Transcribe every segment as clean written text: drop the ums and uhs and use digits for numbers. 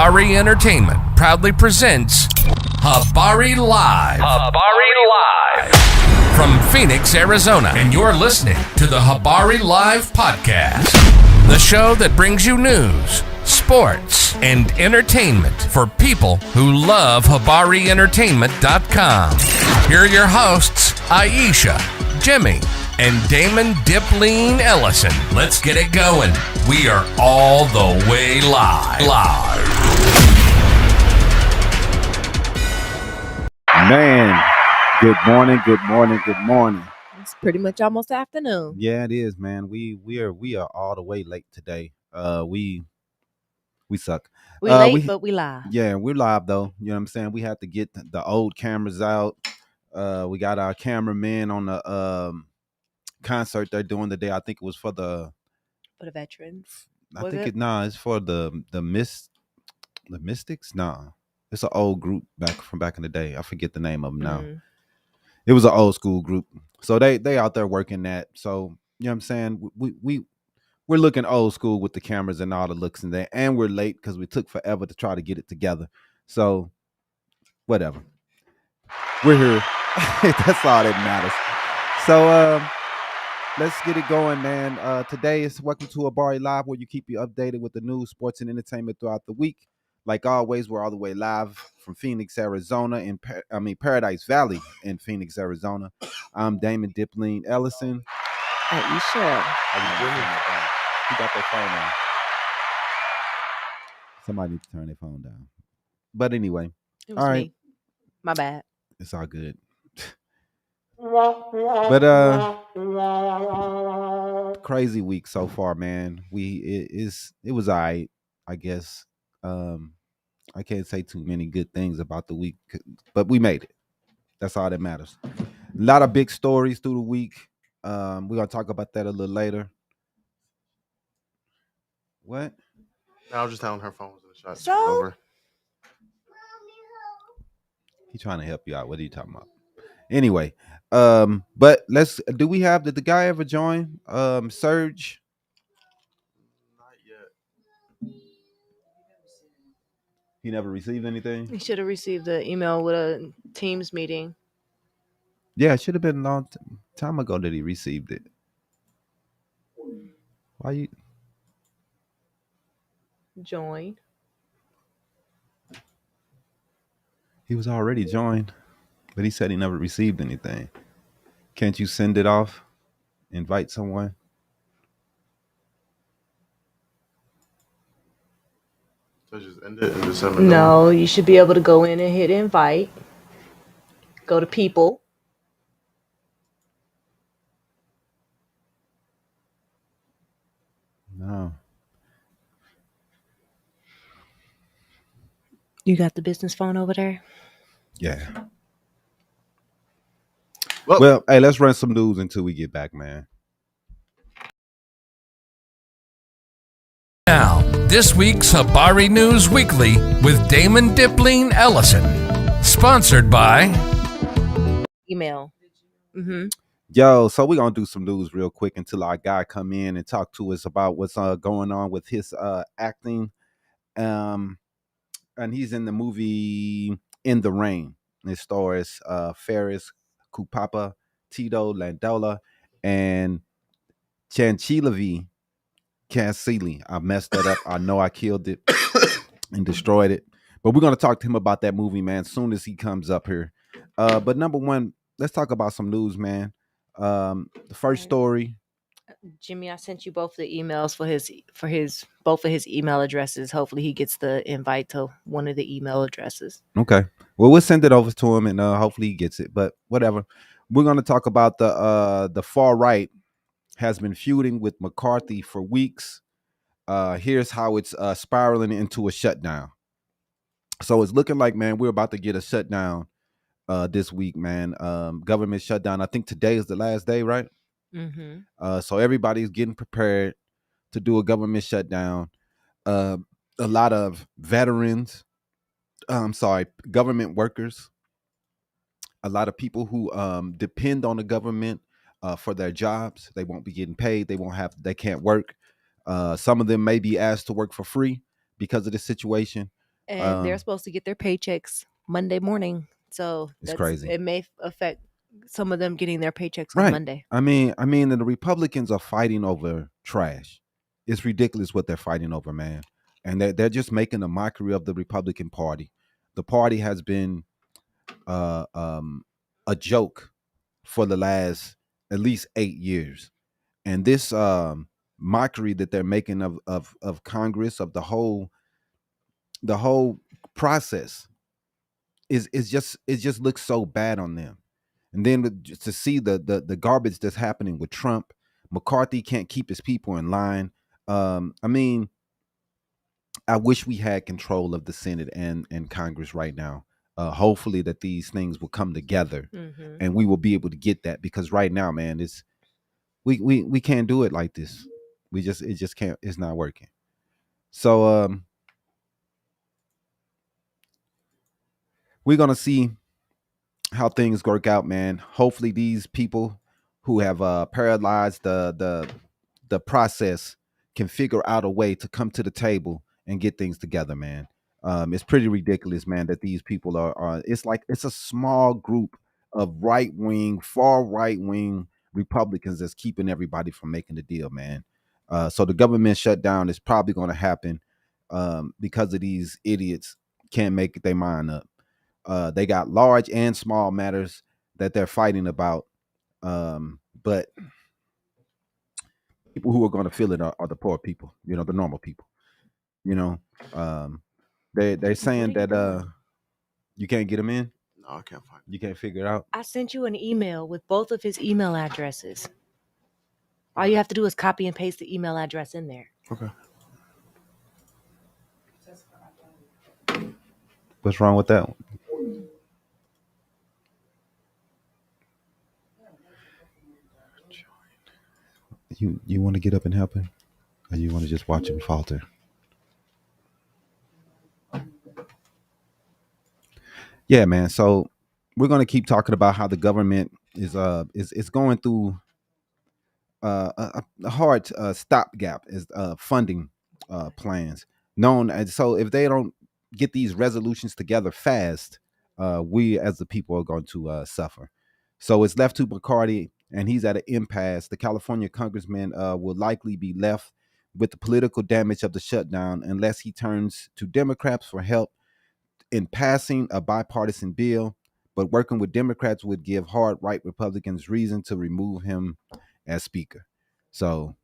Habari Entertainment proudly presents Habari Live. Habari Live. From Phoenix, Arizona. And you're listening to the Habari Live podcast. The show that brings you news, sports, and entertainment for people who love HabariEntertainment.com. Here are your hosts, Iesha, Jimmi, and Damon Dipleen Ellison. Let's get it going. We are all the way live. Man, good morning. It's pretty much almost afternoon. Yeah, it is, man. We are all the way late today. We suck. We late, but we live. Yeah, we're live though. You know what I'm saying? We had to get the old cameras out. We got our cameraman on the concert they're doing today. I think it was for the veterans. It's for the Mystics. Nah, it's an old group back in the day. I forget the name of them now. It was an old school group, so they out there working that. So you know what I'm saying? We're looking old school with the cameras and all the looks in there, and we're late because we took forever to try to get it together. So whatever, we're here. That's all that matters. So let's get it going, man. Today is welcome to Habari Live, where you keep you updated with the news, sports, and entertainment throughout the week. Like always, we're all the way live from Phoenix, Arizona, Paradise Valley in Phoenix, Arizona. I'm Damon Dipleen Ellison. Iesha. Who got their phone on? Somebody needs to turn their phone down. But anyway, It was me. My bad. It's all good. But crazy week so far, man. It was all right, I guess. I can't say too many good things about the week, but we made it. That's all that matters. A lot of big stories through the week. We're gonna talk about that a little later. What? I was just telling her phone was in the shot. So? Over. He's trying to help you out. What are you talking about? Anyway, but did the guy ever join? Serge? Not yet. He never received anything? He should have received an email with a Teams meeting. Yeah, it should have been a long time ago that he received it. Why you Join. He was already joined, but he said he never received anything. Can't you send it off? Invite someone? So just end it and just send No, you should be able to go in and hit invite. Go to people. No. You got the business phone over there? Yeah. Well, hey, let's run some news until we get back, man. Now, this week's Habari News Weekly with Damon Dipleen Ellison. Sponsored by Email. Yo, so we're gonna do some news real quick until our guy come in and talk to us about what's going on with his acting. And he's in the movie In the Rain. It stars Ferris Kupapa, Tito Landola, and Chanchilavi Cancili. I messed that up. I know I killed it and destroyed it. But we're gonna talk to him about that movie, man, as soon as he comes up here. But number one, let's talk about some news, man. The first story. Jimmy, I sent you both the emails for his both of his email addresses. Hopefully he gets the invite to one of the email addresses. Okay. Well, we'll send it over to him and hopefully he gets it. But whatever. We're going to talk about the far right has been feuding with McCarthy for weeks. Here's how it's spiraling into a shutdown. So it's looking like, man, we're about to get a shutdown this week, man. Government shutdown. I think today is the last day, right? So everybody's getting prepared to do a government shutdown. A lot of veterans, government workers, a lot of people who depend on the government for their jobs. They won't be getting paid. They can't work. Some of them may be asked to work for free because of the situation. And they're supposed to get their paychecks Monday morning. So It's crazy. it may affect some of them getting their paychecks on Right. Monday. I mean, the Republicans are fighting over trash. It's ridiculous what they're fighting over, man. And they're just making a mockery of the Republican Party. The party has been a joke for the last at least 8 years. And this mockery that they're making of Congress, of the whole process is just, it just looks so bad on them. And then just to see the garbage that's happening with Trump, McCarthy can't keep his people in line. I mean, I wish we had control of the Senate and Congress right now. Hopefully that these things will come together and we will be able to get that, because right now, man, it's we can't do it like this. It just can't. It's not working. So we're gonna see how things work out, man. Hopefully these people who have paralyzed the process can figure out a way to come to the table and get things together, man. It's pretty ridiculous, man, that these people are it's like it's a small group of far right wing Republicans that's keeping everybody from making the deal, man. So the government shutdown is probably going to happen because of these idiots can't make their mind up. They got large and small matters that they're fighting about, but people who are going to feel it are the poor people, the normal people. They're saying that you can't get them in. No, I can't find it. You can't figure it out. I sent you an email with both of his email addresses. All you have to do is copy and paste the email address in there. Okay. What's wrong with that one? You want to get up and help him, or you want to just watch him falter? Yeah, man. So we're gonna keep talking about how the government is going through a hard stopgap is funding plans. Known as, so if they don't get these resolutions together fast, we as the people are going to suffer. So it's left to McCarthy, and he's at an impasse. The California congressman will likely be left with the political damage of the shutdown unless he turns to Democrats for help in passing a bipartisan bill. But working with Democrats would give hard right Republicans reason to remove him as speaker. So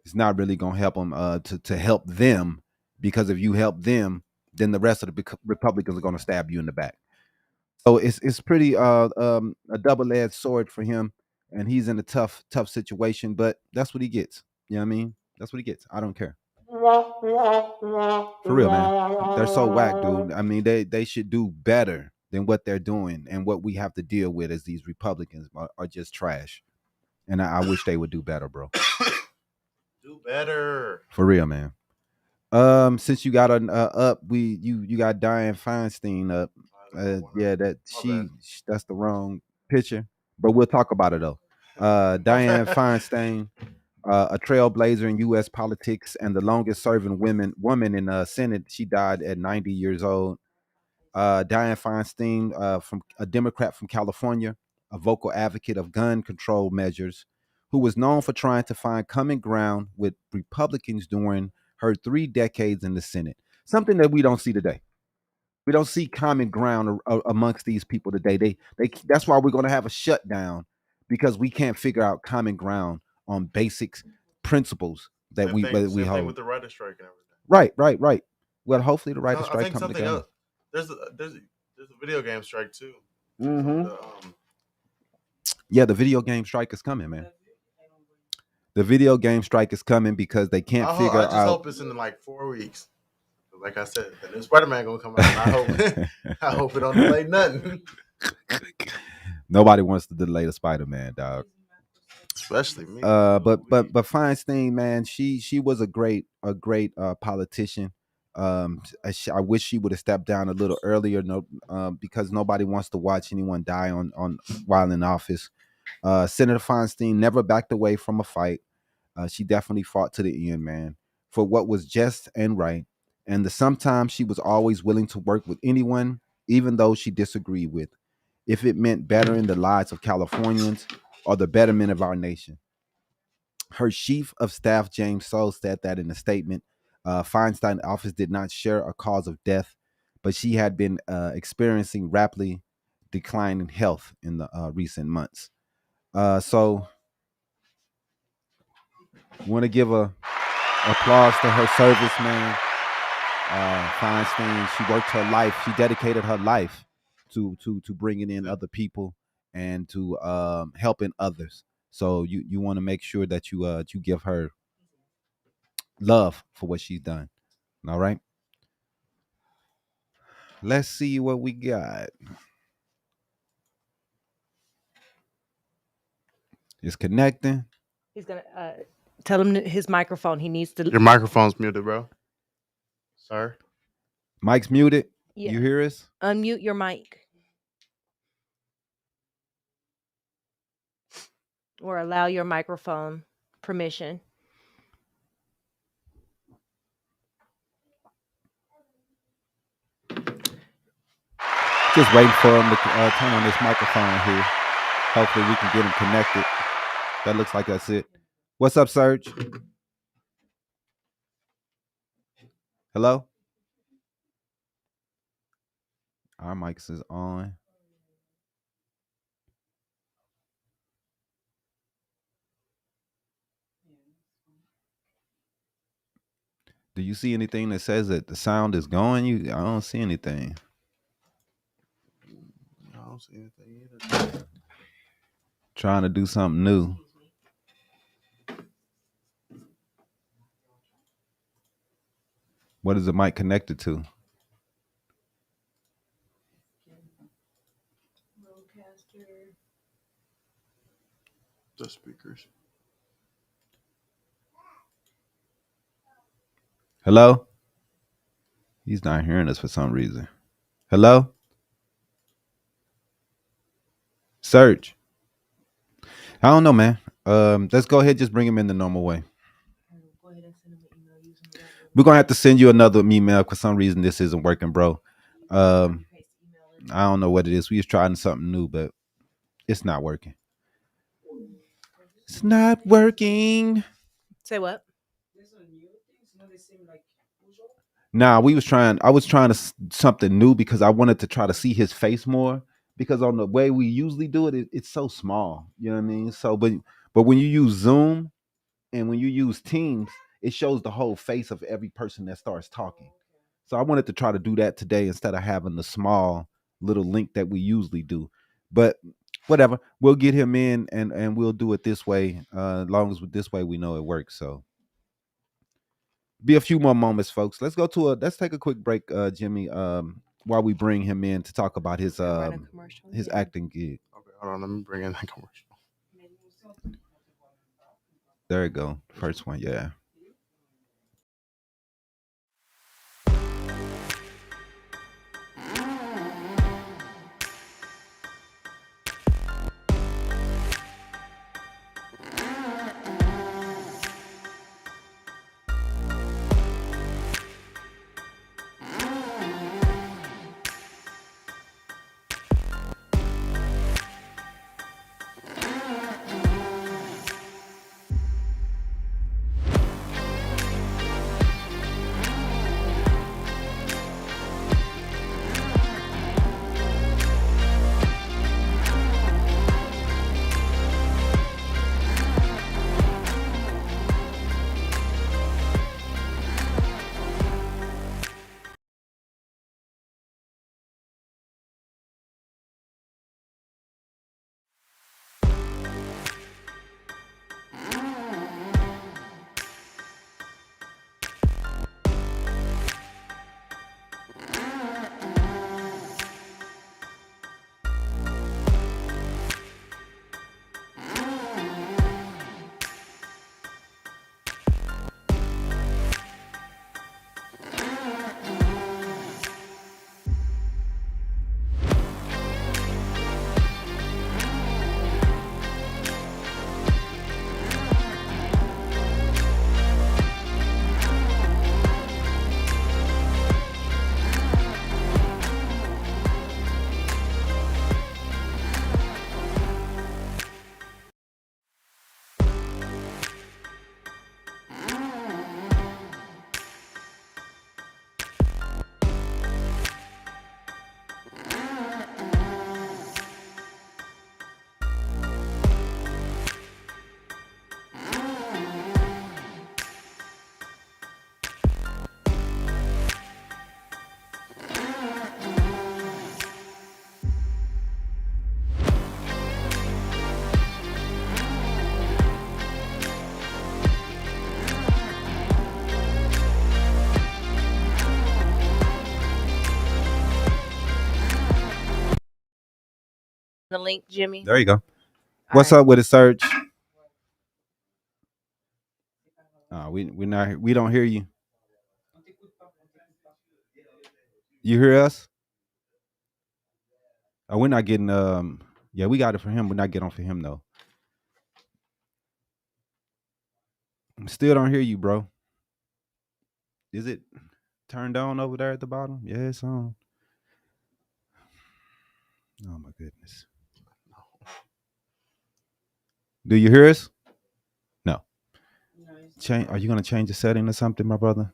it's not really going to help them to help them, because if you help them, then the rest of the Republicans are going to stab you in the back. So it's pretty a double-edged sword for him, and he's in a tough situation, but that's what he gets. You know what I mean? That's what he gets. I don't care. For real, man. They're so whack, dude. I mean, they should do better than what they're doing, and what we have to deal with as these Republicans are just trash. And I wish they would do better, bro. Do better. For real, man. Since you got up, you got Dianne Feinstein up. Yeah, that's the wrong picture, but we'll talk about it though. Dianne Feinstein, a trailblazer in U.S. politics and the longest serving woman in the Senate. She died at 90 years old. Dianne Feinstein, from a Democrat from California, a vocal advocate of gun control measures, who was known for trying to find common ground with Republicans during her 3 decades in the Senate. Something that we don't see today. We don't see common ground amongst these people today. They that's why we're going to have a shutdown, because we can't figure out common ground on basic principles that we hold. With the writer strike and everything. Right. Well, hopefully the writer strike comes together. There's a video game strike too. Mm-hmm. Yeah, the video game strike is coming, man. The video game strike is coming because they can't figure out. I just hope it's in like 4 weeks. Like I said, the new Spider-Man gonna come out. And I hope it don't delay nothing. Nobody wants to delay the Spider-Man, dog. Especially me. But Feinstein, man, she was a great politician. I wish she would have stepped down a little earlier. Because nobody wants to watch anyone die on while in office. Senator Feinstein never backed away from a fight. She definitely fought to the end, man, for what was just and right. and sometimes she was always willing to work with anyone, even though she disagreed with, if it meant bettering the lives of Californians or the betterment of our nation. Her chief of staff, James Soule, said that in a statement. Feinstein's office did not share a cause of death, but she had been experiencing rapidly declining health in the recent months. So, want to give a applause to her service, man. Feinstein, she worked her life. She dedicated her life to bringing in other people and to helping others. So you want to make sure that you give her love for what she's done. All right. Let's see what we got. It's connecting. He's gonna tell him his microphone. He needs to. Your microphone's muted, bro. Sir. Mike's muted. Yeah. You hear us? Unmute your mic. Or allow your microphone permission. Just waiting for him to turn on this microphone here. Hopefully we can get him connected. That looks like that's it. What's up, Serge? Hello? Our mics is on. Do you see anything that says that the sound is going? I don't see anything. I don't see anything either. Trying to do something new. What is the mic connected to? The speakers. Hello? He's not hearing us for some reason. Hello? Serge? I don't know, man. Let's go ahead, just bring him in the normal way. We're gonna have to send you another email for some reason this isn't working, bro. I don't know what it is. We was trying something new, but it's not working. It's not working. Say what? Nah, I was trying to something new because I wanted to try to see his face more. Because on the way we usually do it, it's so small. You know what I mean? So, but when you use Zoom and when you use Teams, it shows the whole face of every person that starts talking. So I wanted to try to do that today instead of having the small little link that we usually do. But whatever, we'll get him in and we'll do it this way. As long as this way we know it works. So be a few more moments, folks. Let's take a quick break, Jimmy. While we bring him in to talk about his acting gig. Okay, hold on. Let me bring in that commercial. There you go. First one, yeah. The link, Jimmy. There you go. All What's right. up with it, Serge? We don't hear you. You hear us? Oh, we're not getting yeah, we got it for him. We're not getting on for him though. Still don't hear you, bro. Is it turned on over there at the bottom? Yeah, it's on. Oh my goodness. Do you hear us? No. Change. Are you gonna change the setting or something, my brother?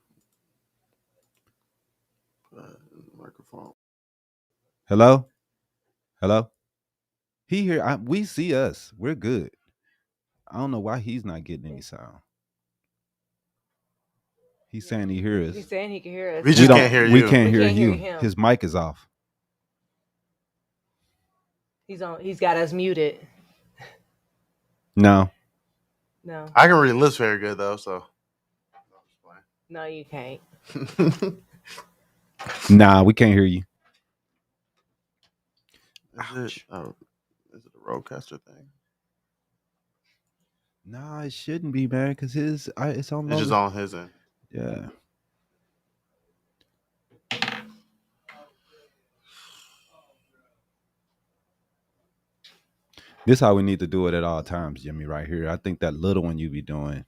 Microphone. Hello? Hello? He here. We see us. We're good. I don't know why he's not getting any sound. He's saying he hears He's us. saying he can hear us. We just can't hear We you. can't We hear can't hear you. him. His mic is off. He's on. He's got us muted. No. No, I can read lips very good though, so. no, you can't. Nah, we can't hear you. Is it a roadcaster thing? Nah, it shouldn't be, man, because it's on. It's just on his end. Yeah. This how we need to do it at all times, Jimmy, right here. I think that little one you be doing,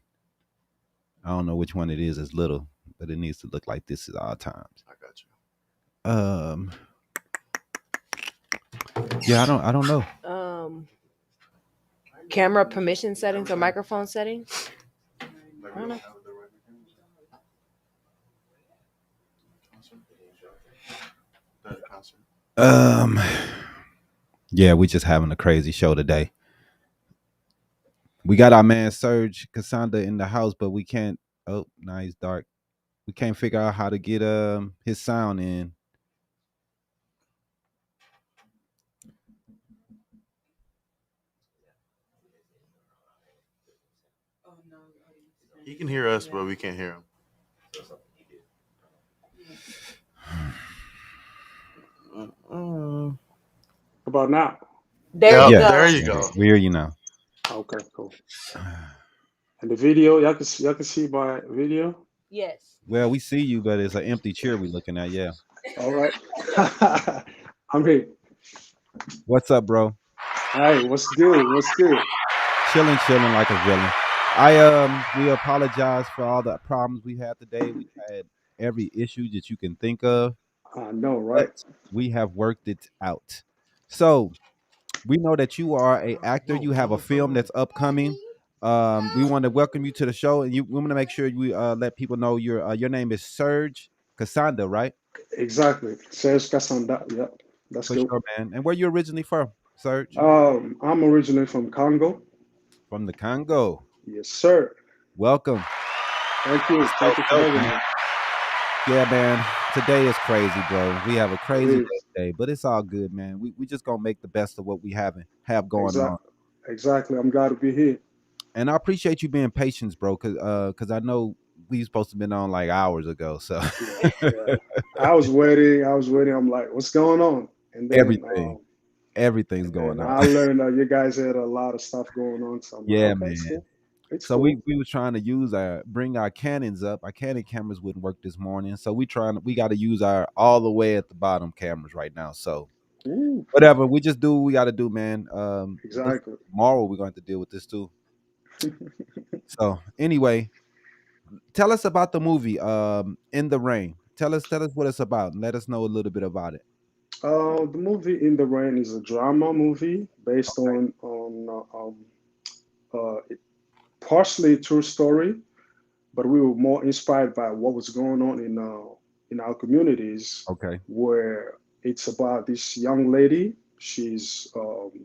I don't know which one it is little, but it needs to look like this at all times. I got you. Yeah, I don't know. Camera permission settings or microphone settings. I don't know. Yeah, we just having a crazy show today. We got our man Serge Kasanda in the house, but we can't. Oh, now he's dark. We can't figure out how to get his sound in. He can hear us, but we can't hear him. How about now? There Yep, you go. there you go. We hear you now. Okay, cool. And the video, y'all can see my video. Yes. Well, we see you, but it's an empty chair we looking at. Yeah. All right. I'm here. What's up, bro? Hey, what's good? What's good? Chilling like a villain. We apologize for all the problems we had today. We had every issue that you can think of, I know, but right? we have worked it out. So we know that you are a actor. You have a film that's upcoming. We want to welcome you to the show, and we want to make sure we let people know your name is Serge Kasanda, right? Exactly. Serge Kasanda. Yeah, that's For good. sure, man. And where you originally from, Serge? I'm originally from Congo. From the Congo. Yes, sir. Welcome. Thank you. So Thank you for dope, having man. me. Yeah, man. Today is crazy, bro. We have a It crazy day is. today, but it's all good, man. We just gonna make the best of what we have going on. Exactly. I'm glad to be here. And I appreciate you being patient, bro, cause I know we supposed to been on like hours ago. So Yeah, yeah. I was waiting. I was waiting. I'm like, what's going on? And then everything's going on. I learned that you guys had a lot of stuff going on. So I'm like, Yeah, okay, it's man. cool. It's So cool. we were trying to bring our Canons up. Our Canon cameras wouldn't work this morning, so we got to use our all the way at the bottom cameras right now. So Ooh, whatever, we just do what we got to do, man. exactly. Tomorrow we're going to have to deal with this too. So anyway, tell us about the movie In the Rain. Tell us what it's about and let us know a little bit about it. The movie In the Rain is a drama movie based on partially a true story, but we were more inspired by what was going on in our communities, Okay. where it's about this young lady. She's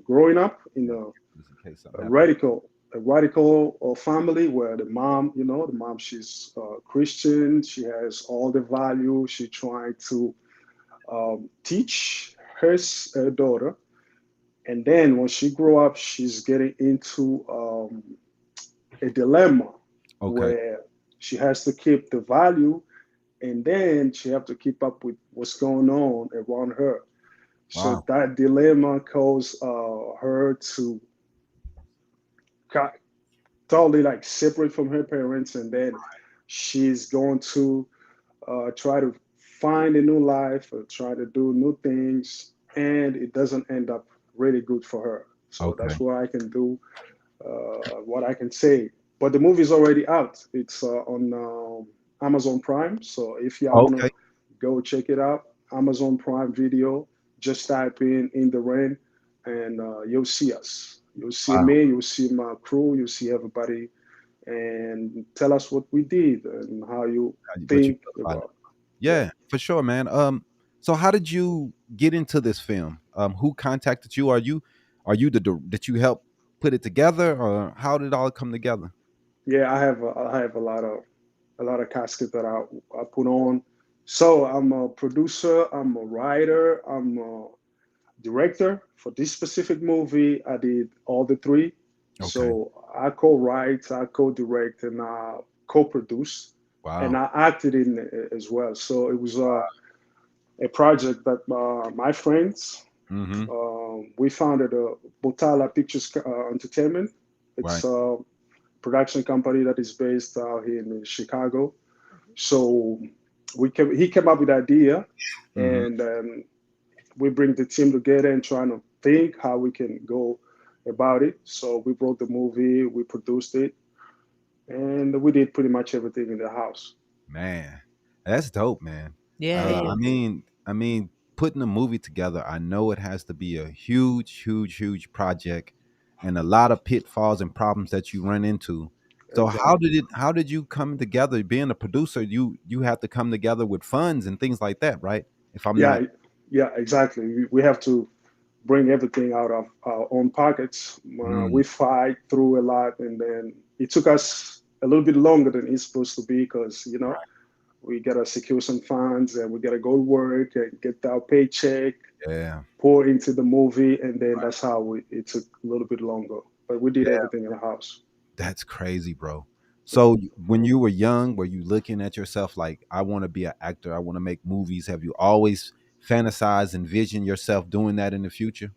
growing up in Just in case something a happens. radical family where the mom, she's Christian. She has all the value. She trying to teach her daughter, and then when she grew up, she's getting into a dilemma Okay. where she has to keep the value, and then she have to keep up with what's going on around her. So Wow. that dilemma caused her to got totally like separate from her parents, and then she's going to try to find a new life, or try to do new things, and it doesn't end up really good for her. So Okay. that's what I can do, what I can say. But the movie's already out. It's on Amazon Prime. So if y'all wanna Okay. go check it out, Amazon Prime Video, just type in the rain, and you'll see us. You'll see Wow. me. You'll see my crew. You'll see everybody, and tell us what we did and how you What you think feel about it? about. Yeah. Yeah, for sure, man. So how did you get into this film? Who contacted you? Are you did you help put it together, or how did it all come together? Yeah, I have a lot of caskets that I put on. So I'm a producer, I'm a writer, I'm a director for this specific movie. I did all the three. Okay. So I co-write, I co-direct, and I co-produce, and Wow. I acted in it as well. So it was a project that my friends Mm-hmm. we founded a Botala Pictures Entertainment. It's Right. a production company that is based out here in Chicago. So he came up with the idea, Mm-hmm. and we bring the team together and trying to think how we can go about it. So we wrote the movie, we produced it, and we did pretty much everything in the house. Man, that's dope, man. Yeah, it I is. mean, putting a movie together, I know it has to be a huge, huge, huge project, and a lot of pitfalls and problems that you run into. So Exactly. how did you come together? Being a producer, you have to come together with funds and things like that, right? If I'm not Yeah, yeah, exactly. We have to bring everything out of our own pockets. mm, We fight through a lot, and then it took us a little bit longer than it's supposed to be because we gotta secure some funds and we gotta go to work and get our paycheck, yeah. pour into the movie, and then that's how it took a little bit longer. But we did Yeah, everything in the house. that's crazy, bro. Yeah. So when you were young, were you looking at yourself like, I want to be an actor, I want to make movies? Have you always fantasized, envisioned yourself doing that in the future?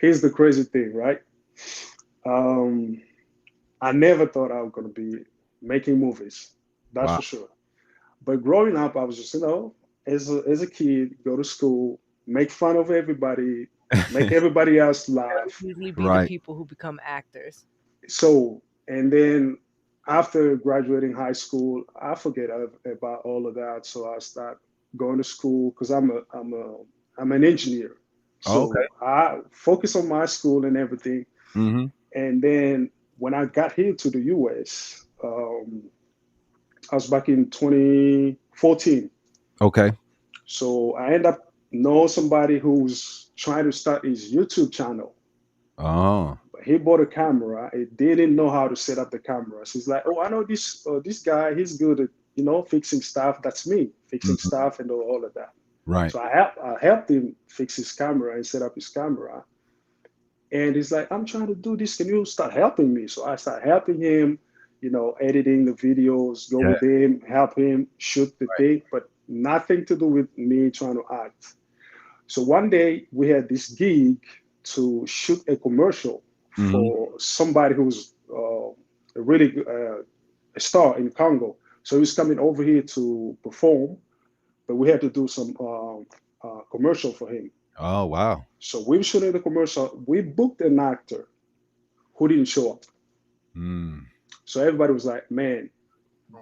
Here's the crazy thing, right? Um, I never thought I was gonna be making movies. That's Wow. for sure. But growing up, I was just, as a kid, go to school, make fun of everybody, make everybody else laugh. Usually be the Right. people who become actors. So, and then after graduating high school, I forget about all of that. So I start going to school because I'm an engineer. Oh, okay. So I focus on my school and everything. Hmm. And then when I got here to the US, I was back in 2014. Okay. So I end up know somebody who's trying to start his YouTube channel. Oh. But he bought a camera. He didn't know how to set up the cameras. He's like, "Oh, I know this guy. He's good at fixing stuff. That's me fixing Hmm. stuff and all of that." Right. So I helped him fix his camera and set up his camera. And he's like, "I'm trying to do this. Can you start helping me?" So I start helping him, editing the videos, go Yeah. with him, help him shoot the Right. thing, but nothing to do with me trying to act. So one day we had this gig to shoot a commercial Hmm. for somebody who's a really a star in Congo. So he's coming over here to perform, but we had to do some commercial for him. Oh, wow. So we were shooting the commercial. We booked an actor who didn't show up. Mm. So everybody was like, "Man,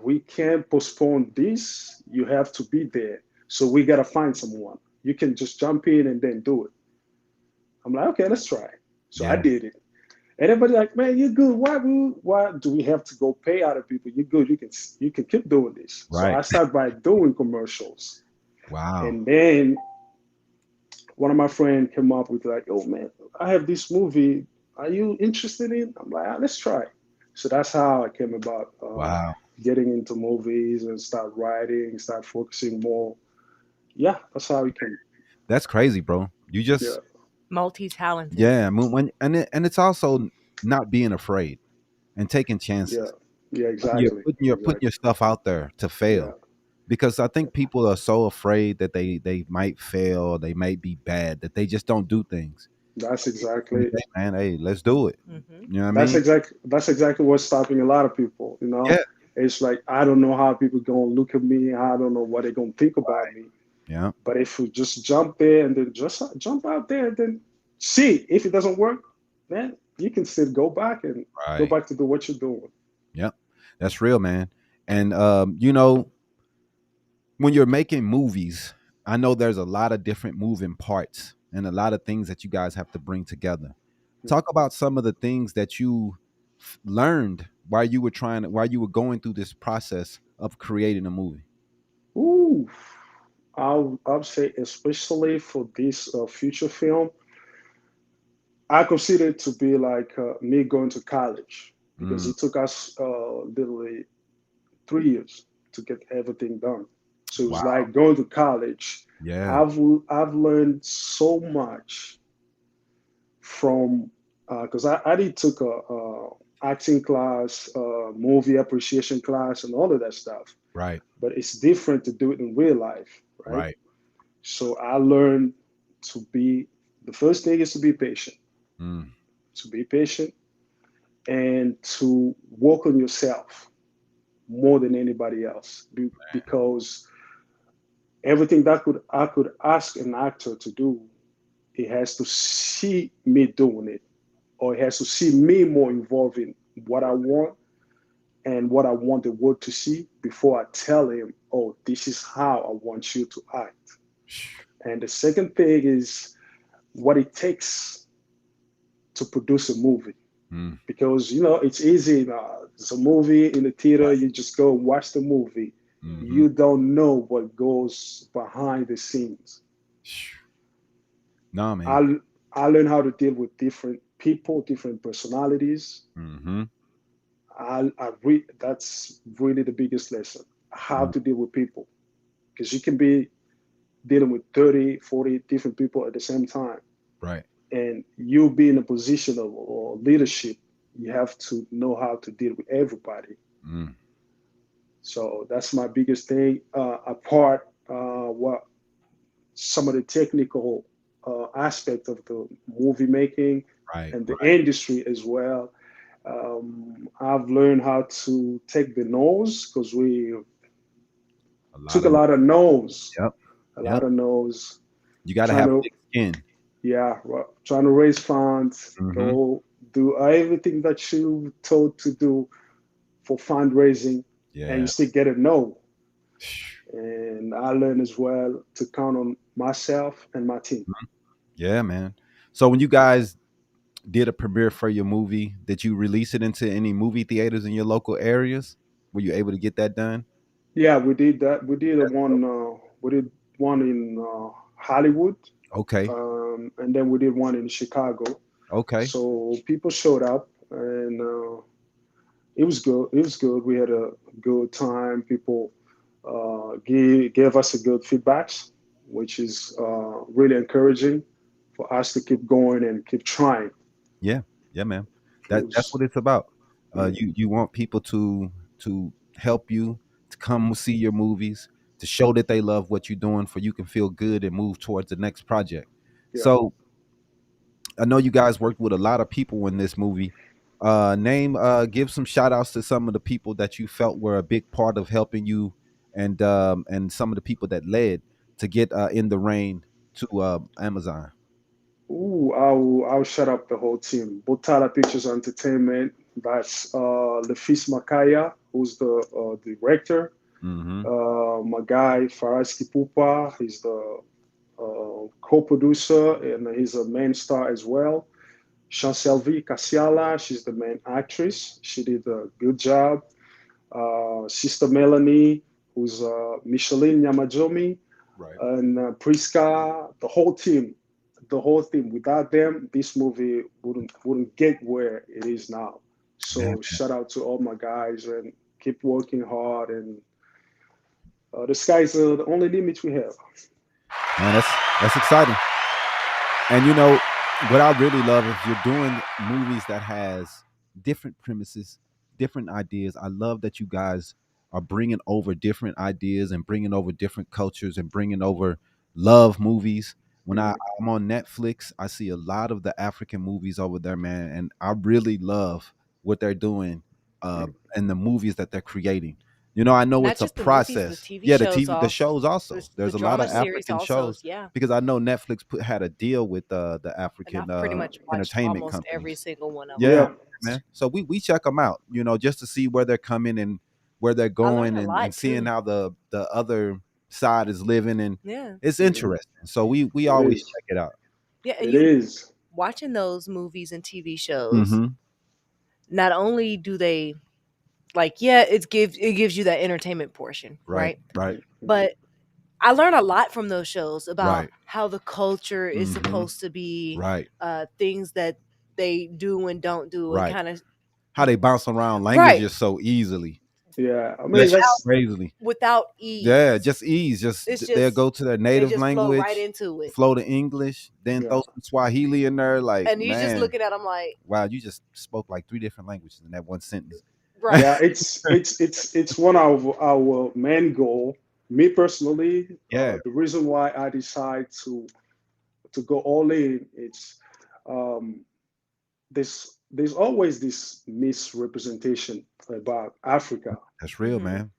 we can't postpone this. You have to be there. So we gotta find someone. You can just jump in and then do it." I'm like, "Okay, let's try." So I Yeah. did it. And everybody like, "Man, you're good. Why do we have to go pay other people? You're good. You can keep doing this." So Right. I started by doing commercials. Wow. And then one of my friends came up with like, "Oh man, I have this movie. Are you interested in?" I'm like, "Let's try." So that's how I came about Wow. getting into movies and start writing, start focusing more. Yeah, that's how we came. That's crazy, bro. You Yeah, just Multi-talented. yeah, and it's also not being afraid and taking yeah, chances. yeah. You're Exactly, putting your exactly. stuff out there to Yeah, fail. because I think people are so afraid that they might fail, they might be bad, that they just don't do things. That's Hey, exactly man, hey, let's do it. Hmm. You know what I mean? that's exactly what's stopping a lot of people. You know, Yeah, it's like I don't know how people gonna look at me. I don't know what they're gonna think about me. yeah, But if you just jump there and then just jump out there and then see if it doesn't work, then you can still go right. back to do what you're doing. Yeah, that's real, man. And you know, when you're making movies, I know there's a lot of different moving parts and a lot of things that you guys have to bring together. Talk about some of the things that you learned while you were going through this process of creating a movie. Ooh, I'll say especially for this future film, I consider it to be like me going to college because Mm, it took us literally 3 years to get everything done. So it was wow. like going to college. Yeah. I've I've learned so much from because I did took a acting class, movie appreciation class, and all of that stuff. Right. But it's different to do it in real life, right? Right. So I learned to be the first thing is to be patient, Mm, to be patient, and to work on yourself more than anybody else, because everything that could I could ask an actor to do, he has to see me doing it, or he has to see me more involved in what I want and what I want the world to see before I tell him, oh, this is how I want you to act. And the second thing is what it takes to produce a movie. mm, Because, it's easy. It's a movie in the theater, you just go and watch the movie. mm-hmm. You don't know what goes behind the scenes. Nah, man. I, I learned how to deal with different people, different personalities. Mm-hmm. That's really the biggest lesson, how Mm, to deal with people. Because you can be dealing with 30, 40 different people at the same time. right. And you be in a position of or leadership, you have to know how to deal with everybody. Mm, So that's my biggest thing. Apart what some of the technical aspect of the movie making right. and the Right. industry as well. I've learned how to take the no's because we A lot took a of lot of no's, yep. a Yep. lot of no's, You got to trying have to thick skin. yeah, trying to raise funds, Mm-hmm. go do everything that you told to do for fundraising, and you Yeah. still get a no. And I learned as well to count on myself and my team. Yeah, man. So when you guys did a premiere for your movie, did you release it into any movie theaters in your local areas? Were you able to get that done? Yeah, we did that. We did a That's dope. one. We did one in Hollywood, Okay. and then we did one in Chicago. Okay. So people showed up, and it was good. It was good. We had a good time. People gave us a good feedbacks, which is really encouraging for us to keep going and keep trying. Yeah. Yeah, man. It That's was, what it's about. mm, You want people to help you, to come see your movies, to show that they love what you're doing, for you can feel good and move towards the next project. yeah. So I know you guys worked with a lot of people in this movie. Give some shout outs to some of the people that you felt were a big part of helping you, and some of the people that led to get In the Rain to Amazon. Ooh, I'll shut up the whole team. Botala Pictures Entertainment. That's Lefis Makaya, who's the director. Mm-hmm. My guy Faraski Pupa, he's the co-producer and he's a main star as well. Chancelvi Casiala, she's the main actress. She did a good job. Sister Melanie, who's Micheline Yamajomi, Right. and Priska, the whole team. Without them, this movie wouldn't get where it is now. Yeah, So shout out to all my guys and keep working hard. And the sky's the only limit we have. man, that's exciting. And you know what I really love, if you're doing movies that has different premises, different ideas. I love that you guys are bringing over different ideas and bringing over different cultures and bringing over love movies. When I'm on Netflix, I see a lot of the African movies over there, man, and I really love what they're doing and the movies that they're creating. I know Not it's a just the movies, the process. TV Yeah, shows the also. shows also. The There's a lot drama of series African also. shows Yeah. because I know Netflix had a deal with the And African I've pretty much watched entertainment almost every companies. single one of them. Yeah, Yeah. man. So we check them out, just to see where they're coming and where they're I learned going a and lot seeing too. how the other side is living, and Yeah. it's interesting. So we It always is. check it out. Yeah. And It you is. watching those movies and TV shows, Mm-hmm. not only do they it gives you that entertainment portion, Right, right? right, But I learned a lot from those shows about right, how the culture is Mhm. supposed to be, right, things that they do and don't do, and right. kind of How they bounce around right languages so easily, Yeah. I mean, just without that's crazily. without ease. Yeah, just ease. It's They'll just go to their they native just flow right language, into it, flow to English, then yeah. throw some Swahili in there. Like, and you just man, looking at them like, wow, you just spoke like 3 different languages in that one sentence. right, Yeah, it's one of our main goal. Me personally, Yeah, the reason why I decide to go all in, it's um, there's always this misrepresentation about Africa. that's real, hmm man.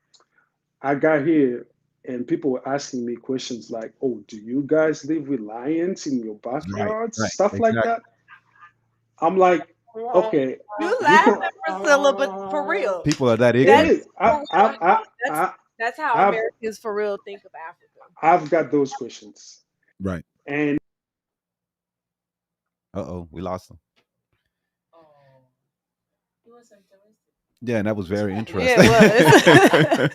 I got here and people were asking me questions like, "Oh, do you guys live with lions in your Right, backyards?" right, Stuff like exactly. that. I'm like, okay, you you laughing, can. Priscilla, but for real, People are that It that's ignorant. is. for real. That's I, that's how I've Americans for real think of Africa. I've got those questions, Right. and Uh-oh, we lost them. Yeah, and that was very Yeah, interesting. it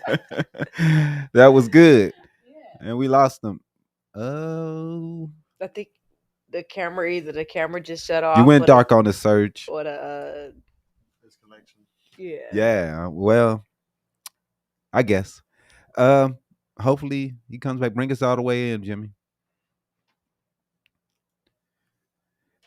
was. That was good. And we lost them. Oh, I think either the camera just shut you off, went dark on the Surge. or the Disconnection. yeah. Yeah, well, I guess. Um, hopefully he comes back. Bring us all the way in, Jimmy.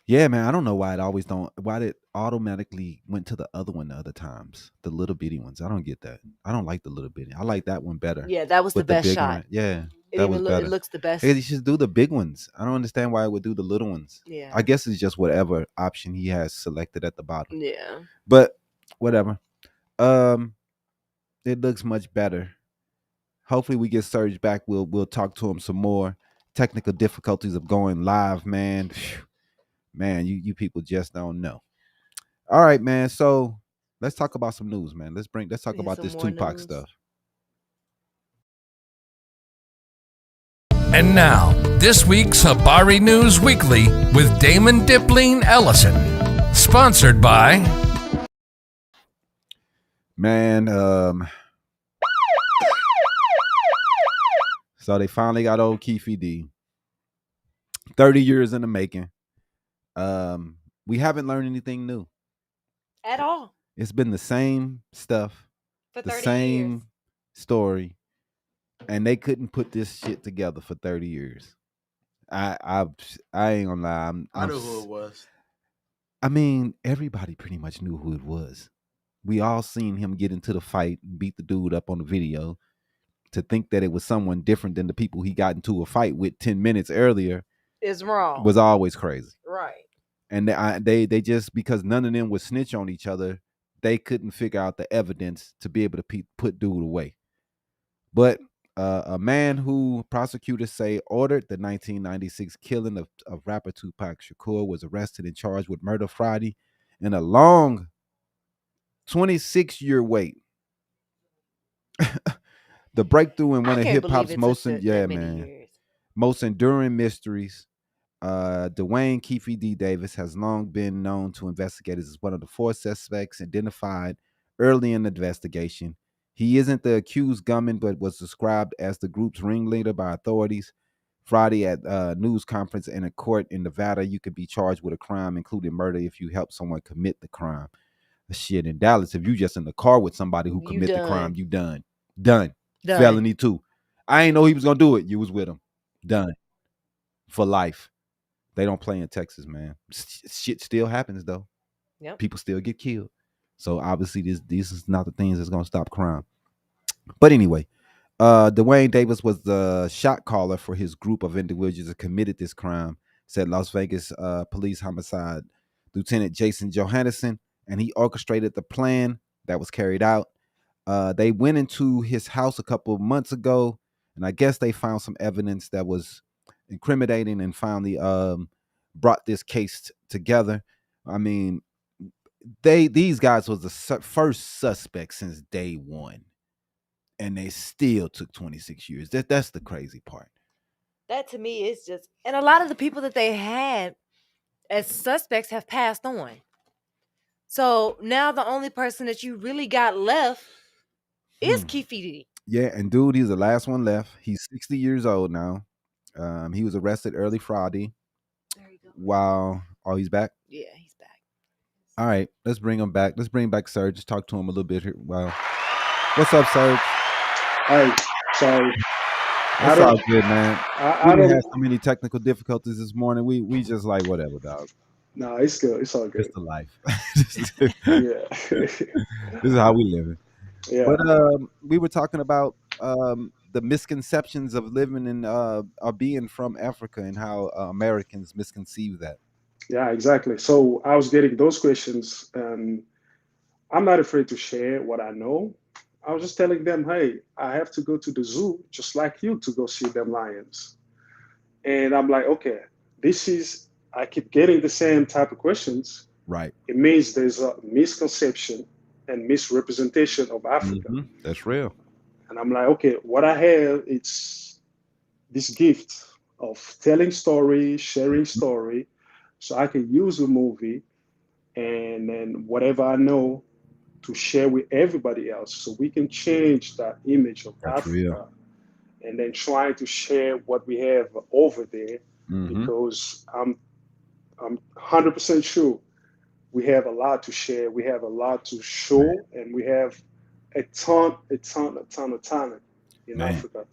Yeah, man. I don't know why it automatically went to the other one the other times. The little bitty ones. I don't get that. I don't like the little bitty. I like that one better. Yeah, that was the With the best bigger shot. one. Yeah. It That even was it better. looks the best. Hey, you should do the big ones. I don't understand why it would do the little ones. Yeah. I guess it's just whatever option he has selected at the bottom. Yeah. But whatever. It looks much better. Hopefully we get Serge back. We'll talk to him some more. Technical difficulties of going live, man. Phew. Man, you people just don't know. All right, man. So let's talk about some news, man. Let's talk Get about some this more Tupac news. stuff. And now, this week's Habari News Weekly with Damon Dipling Ellison. Sponsored by... Man, so they finally got old Keefy D. 30 years in the making. We haven't learned anything new. At all. It's been the same stuff, For the 30 same years. story, and they couldn't put this shit together for 30 years. I ain't gonna lie. I knew who it was. I mean, everybody pretty much knew who it was. We all seen him get into the fight, beat the dude up on the video. To think that it was someone different than the people he got into a fight with 10 minutes earlier Is wrong. was always crazy. Right. And they just, because none of them would snitch on each other, they couldn't figure out the evidence to be able to put dude away. But a man who prosecutors say ordered the 1996 killing of rapper Tupac Shakur was arrested and charged with murder Friday in a long 26-year wait. The breakthrough in one I of can't hip believe hop's it most took yeah, that many man. years. Most enduring mysteries. Dwayne Keefe D. Davis has long been known to investigators as one of the 4 suspects identified early in the investigation. He isn't the accused gunman, but was described as the group's ringleader by authorities. Friday at a news conference in a court in Nevada, you could be charged with a crime, including murder, if you help someone commit the crime. Shit, in Dallas, if you just in the car with somebody who You commit the crime, done. you done. Done. Done. Felony too. I ain't know he was gonna do it. You was with him. Done. For life. They don't play in Texas, man. Shit still happens though. Yep. People still get killed. So obviously, this is not the things that's gonna stop crime. But anyway, Dwayne Davis was the shot caller for his group of individuals that committed this crime, said Las Vegas police homicide Lieutenant Jason Johannesson, and he orchestrated the plan that was carried out. They went into his house a couple of months ago, and I guess they found some evidence that was incriminating and finally brought this case together. I mean, these guys was the first suspect since day one, and they still took 26 years. That's the crazy part. That to me is just, and a lot of the people that they had as suspects have passed on. So now the only person that you really got left is Kifidi. Yeah, and dude, he's the last one left. He's 60 years old now. He was arrested early Friday. There you go. Wow. Oh, he's back? Yeah, he's back. All right, let's bring him back. Let's bring back Serge. Just talk to him a little bit here. Wow. What's up, Serge? Hey, sorry. That's all good, man. I We don't. didn't have so many technical difficulties this morning. We just like whatever, dog. No, it's good. It's all good. It's the life. Yeah. This is how we live. Yeah. But we were talking about the misconceptions of living in or being from Africa and how Americans misconceive that. Yeah, exactly. So I was getting those questions, and I'm not afraid to share what I know. I was just telling them, hey, I have to go to the zoo just like you to go see them lions. And I'm like, okay, this is, I keep getting the same type of questions. Right. It means there's a misconception and misrepresentation of Africa. That's real. And I'm like, okay, what I have, it's this gift of telling story, sharing story, so I can use a movie and then whatever I know to share with everybody else, so we can change that image of That's Africa, real. and then trying to share what we have over there, because I'm 100% sure we have a lot to share, we have a lot to show, and we have a ton of talent in Africa.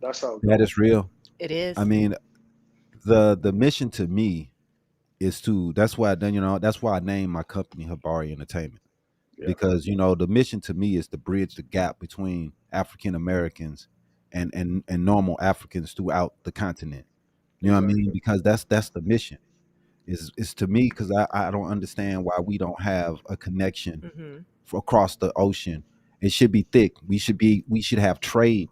That's how that is real. It is. I mean, the mission to me is to. That's why that's why I named my company Habari Entertainment, because the mission to me is to bridge the gap between African Americans and normal Africans throughout the continent. You know what I mean? Because that's the mission. Is to me, because I don't understand why we don't have a connection across the ocean. It should be thick. We should have trade.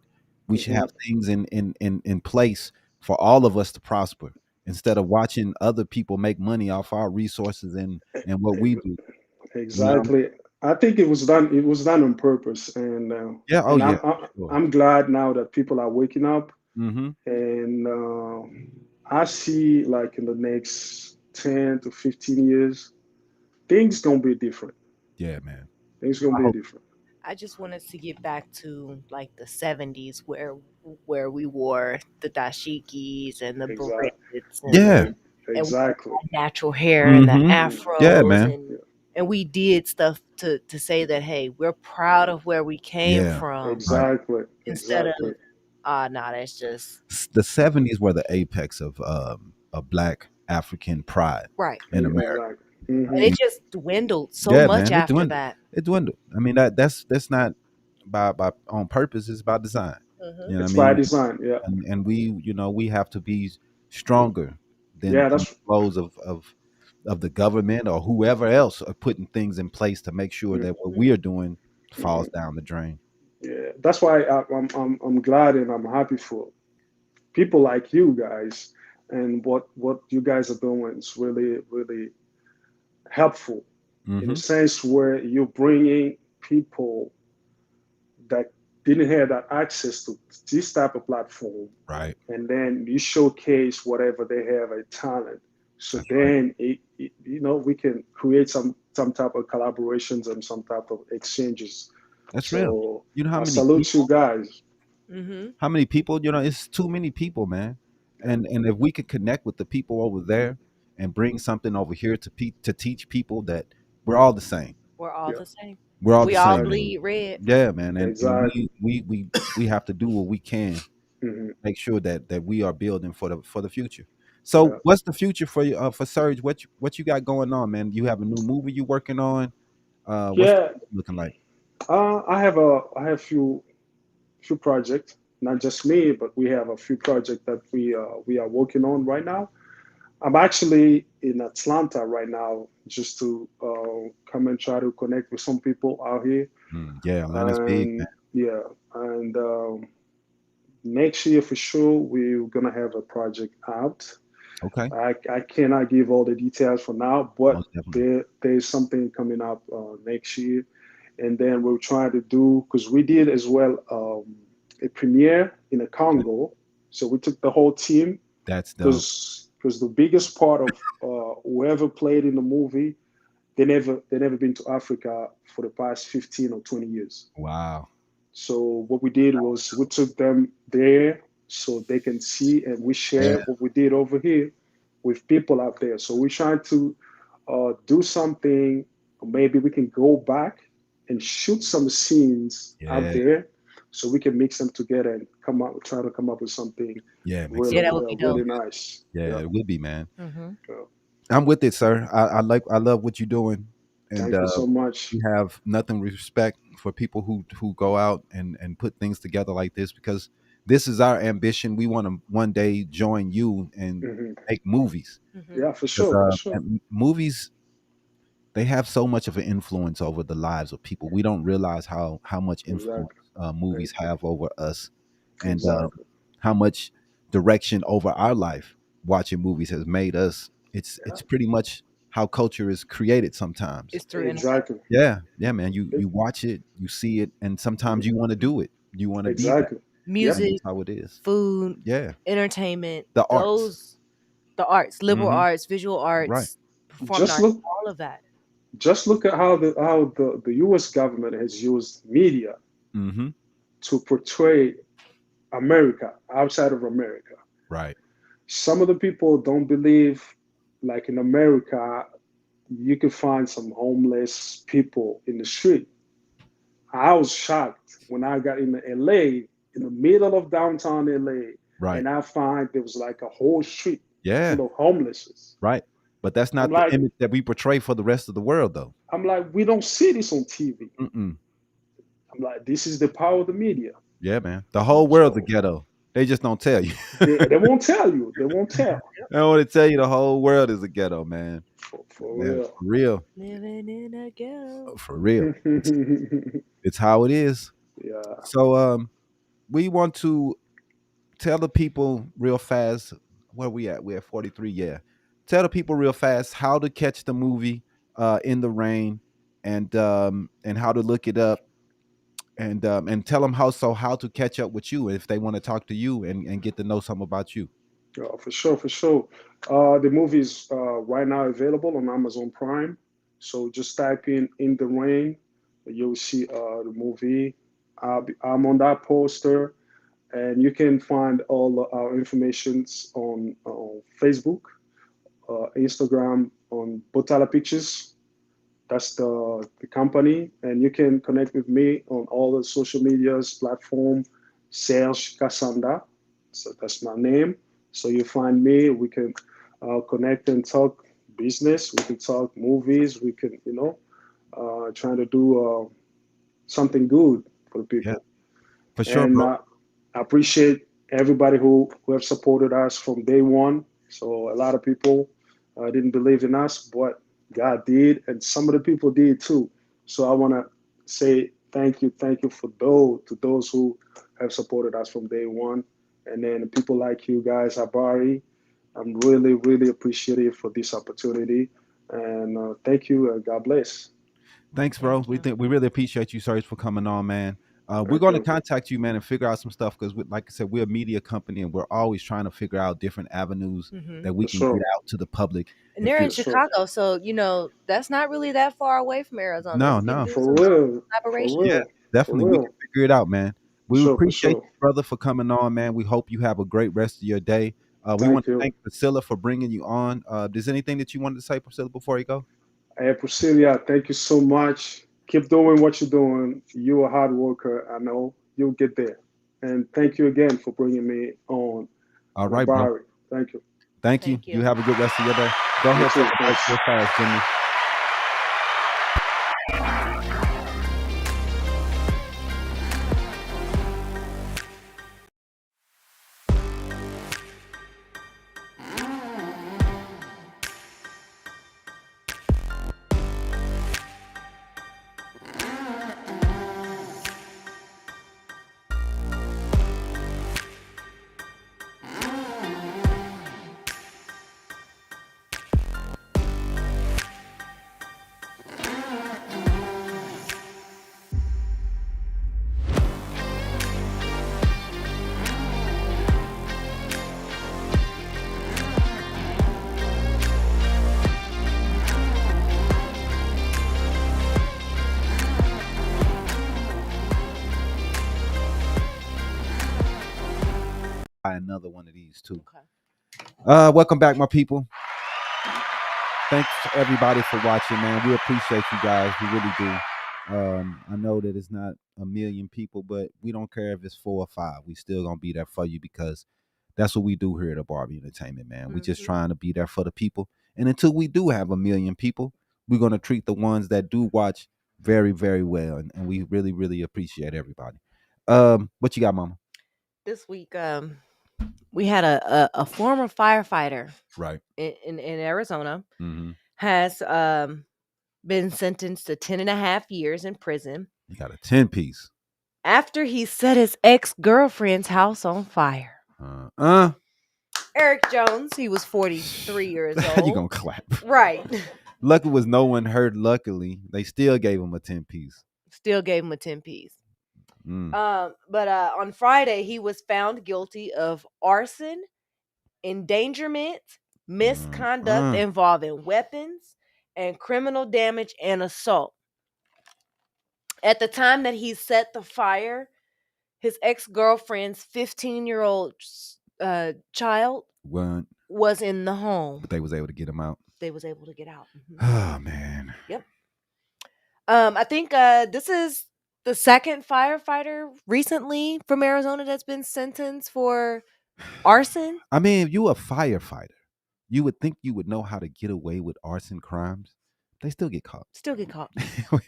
We should have things in place for all of us to prosper, instead of watching other people make money off our resources and what we do. Exactly. I think it was done. It was done on purpose, and Yeah. Oh, and yeah. I'm glad now that people are waking up, Mm-hmm. and I see like in the next 10 to 15 years, things gonna be different. Yeah, man. Things gonna be different. I just wanted to get back to like the 70s where we wore the dashikis and the Exactly. berets and, Yeah. and Exactly. natural hair and the afros, Yeah, man. and we did stuff to say that, hey, we're proud of where we came from, Exactly. instead Exactly. of nah, that's just The 70s were the apex of black African pride right. in America. Exactly. And it just dwindled so Yeah, much man, it after dwindled. that. It dwindled. I mean, that's not by on purpose. It's by design. You know It's what I by mean? design. Yeah. And we have to be stronger than Yeah. the That's. flows of the government or whoever else are putting things in place to make sure that what we are doing falls down the drain. Yeah. That's why I'm glad and I'm happy for people like you guys, and what you guys are doing is really helpful, in a sense where you're bringing people that didn't have that access to this type of platform, Right. and then you showcase whatever they have a talent. So That's then we can create some type of collaborations and some type of exchanges. That's real. So You know how I many salute people? you guys. How many people? It's too many people, man. And if we could connect with the people over there and bring something over here to teach people that we're all the same. We're all the same. We're all We the all same. bleed red. Yeah, man. And Exactly. we have to do what we can, Mhm. make sure that we are building for the future. So Yeah. what's the future for you for Serge? What you got going on, man? You have a new movie you working on? What's the Yeah. looking like? I have few. few projects. Not just me, but we have a few projects that we are working on right now. I'm actually in Atlanta right now just to come and try to connect with some people out here. Yeah, Atlanta's big, man. And yeah, and next year for sure we're gonna have a project out. Okay, I cannot give all the details for now, but most definitely. there's something coming up next year, and then we're trying to do because we did as well a premiere in a Okay, Congo. So we took the whole team that's dope. because the biggest part of whoever played in the movie, they never been to Africa for the past 15 or 20 years. Wow. So what we did was we took them there so they can see, and we Yeah, share what we did over here with people out there. So we're trying to do something. Maybe we can go back and shoot some scenes out yeah, there, so we can mix them together and try to come up with something yeah. Makes Yeah, sense. really, that would be Yeah, dope. really nice. yeah, Yeah. it would be, man. Hmm. Yeah. I'm with it, sir. I love what you're doing, and Thank you so much. we have nothing respect for people who go out and put things together like this because this is our ambition. We want to one day join you and Hmm. make movies Hmm. Yeah, for because sure, for sure. movies they have so much of an influence over the lives of people. We don't realize how much influence Exactly. movies have over us, and Exactly. how much direction over our life watching movies has made us. Yeah. It's pretty much how culture is created sometimes. It's through entertainment. Exactly. Yeah, yeah, man. You E- watch it, you see it, and sometimes mhm. you want to do it. You want to be that, Exactly. Yep. and Music, that's how it is. food, Yeah, entertainment, the arts. those the arts, liberal Hmm. arts, visual Right. arts, performing Just arts, look. all of that. Just look at how the U.S. government has used media Hmm. to portray America outside of America. Right. Some of the people don't believe, like in America, you can find some homeless people in the street. I was shocked when I got into LA, in the middle of downtown LA, Right. and I find there was like a whole street Yeah. full of homeless. Right. But that's I'm not the like, image that we portray for the rest of the world, though. we don't see this on TV. Mm-mm. I'm like, this is the power of the media. Yeah, man. The whole world's a So ghetto. They just don't tell you. they won't tell you. They won't tell. I want to tell you the whole world is a ghetto, man. For Man, real. for real, Living in a ghetto. for real. It's how it is. Yeah. So, we want to tell the people real fast where we at. We're at 43. Yeah, tell the people real fast how to catch the movie, In the Rain, and how to look it up, and tell them how to catch up with you if they want to talk to you and get to know something about you. For sure, for sure. The movie is right now available on Amazon Prime. So just type in the rain, you'll see the movie. I'm on that poster, and you can find all our informations on Facebook, Instagram, on Botala Pictures. That's the company, and you can connect with me on all the social medias platform. Serge Kasanda, so that's my name. So you find me. We can connect and talk business. We can talk movies. We can, trying to do something good for the Yeah, people. for sure, And bro. I appreciate everybody who have supported us from day one. So a lot of people didn't believe in us, but God did, and some of the people did too. So I want to say thank you for those who have supported us from day one, and then people like you guys, Habari. I'm really really appreciative for this opportunity, and thank you, and God bless. Thanks, bro. Thank We you. think we really appreciate you, Serge, for coming on, man. We're Thank going to you. contact you, man, and figure out some stuff because, like I said, we're a media company and we're always trying to figure out different avenues Hmm. that we For can get sure, out to the public And and they're in for figure. sure, Chicago, so that's not really that far away from Arizona. No, We can no, do for some real, for collaboration. yeah, real, for definitely, we can real, figure it out, man. for We sure, for appreciate sure. you, brother, for coming on, man. We hope you have a great rest of your day. We want Thank to you. thank Priscilla for bringing you on. There's anything that you wanted to say, Priscilla, before you go? Hey, Priscilla, thank you so much. Keep doing what you're doing. You're a hard worker. I know you'll get there. And thank you again for bringing me All on right, bro. Barry. Thank you. Thank you. Thank You you. have a good rest of your day. Go You ahead, too. take a break Thanks. real fast, Jimmy. buy another one of these too. Okay. Welcome back, my people. Thanks to everybody for watching, man. We appreciate you guys. We really do. I know that it's not a million people, but we don't care if it's 4 or 5. We still gonna be there for you because that's what we do here at Habari Entertainment, man. We just trying to be there for the people. And until we do have a million people, we're gonna treat the ones that do watch very, very well. And we really, really appreciate everybody. What you got, Mama? This week, we had a former firefighter Right. in Arizona Mm-hmm. has been sentenced to 10.5 years in prison You got a 10-piece. after he set his ex-girlfriend's house on fire. Eric Jones, he was 43 years old. You gonna clap. Right. Lucky was no one hurt. Luckily, they still gave him a 10-piece. Still gave him a 10-piece. But on Friday, he was found guilty of arson, endangerment, misconduct involving weapons, and criminal damage and assault. At the time that he set the fire, his ex-girlfriend's 15-year-old child was in the home. But they was able to get him out. They was able to get out. Oh, man. Yep. I think this is the second firefighter recently from Arizona that's been sentenced for arson. I mean, if you a firefighter, you would think you would know how to get away with arson crimes. They still get caught. Still get caught. You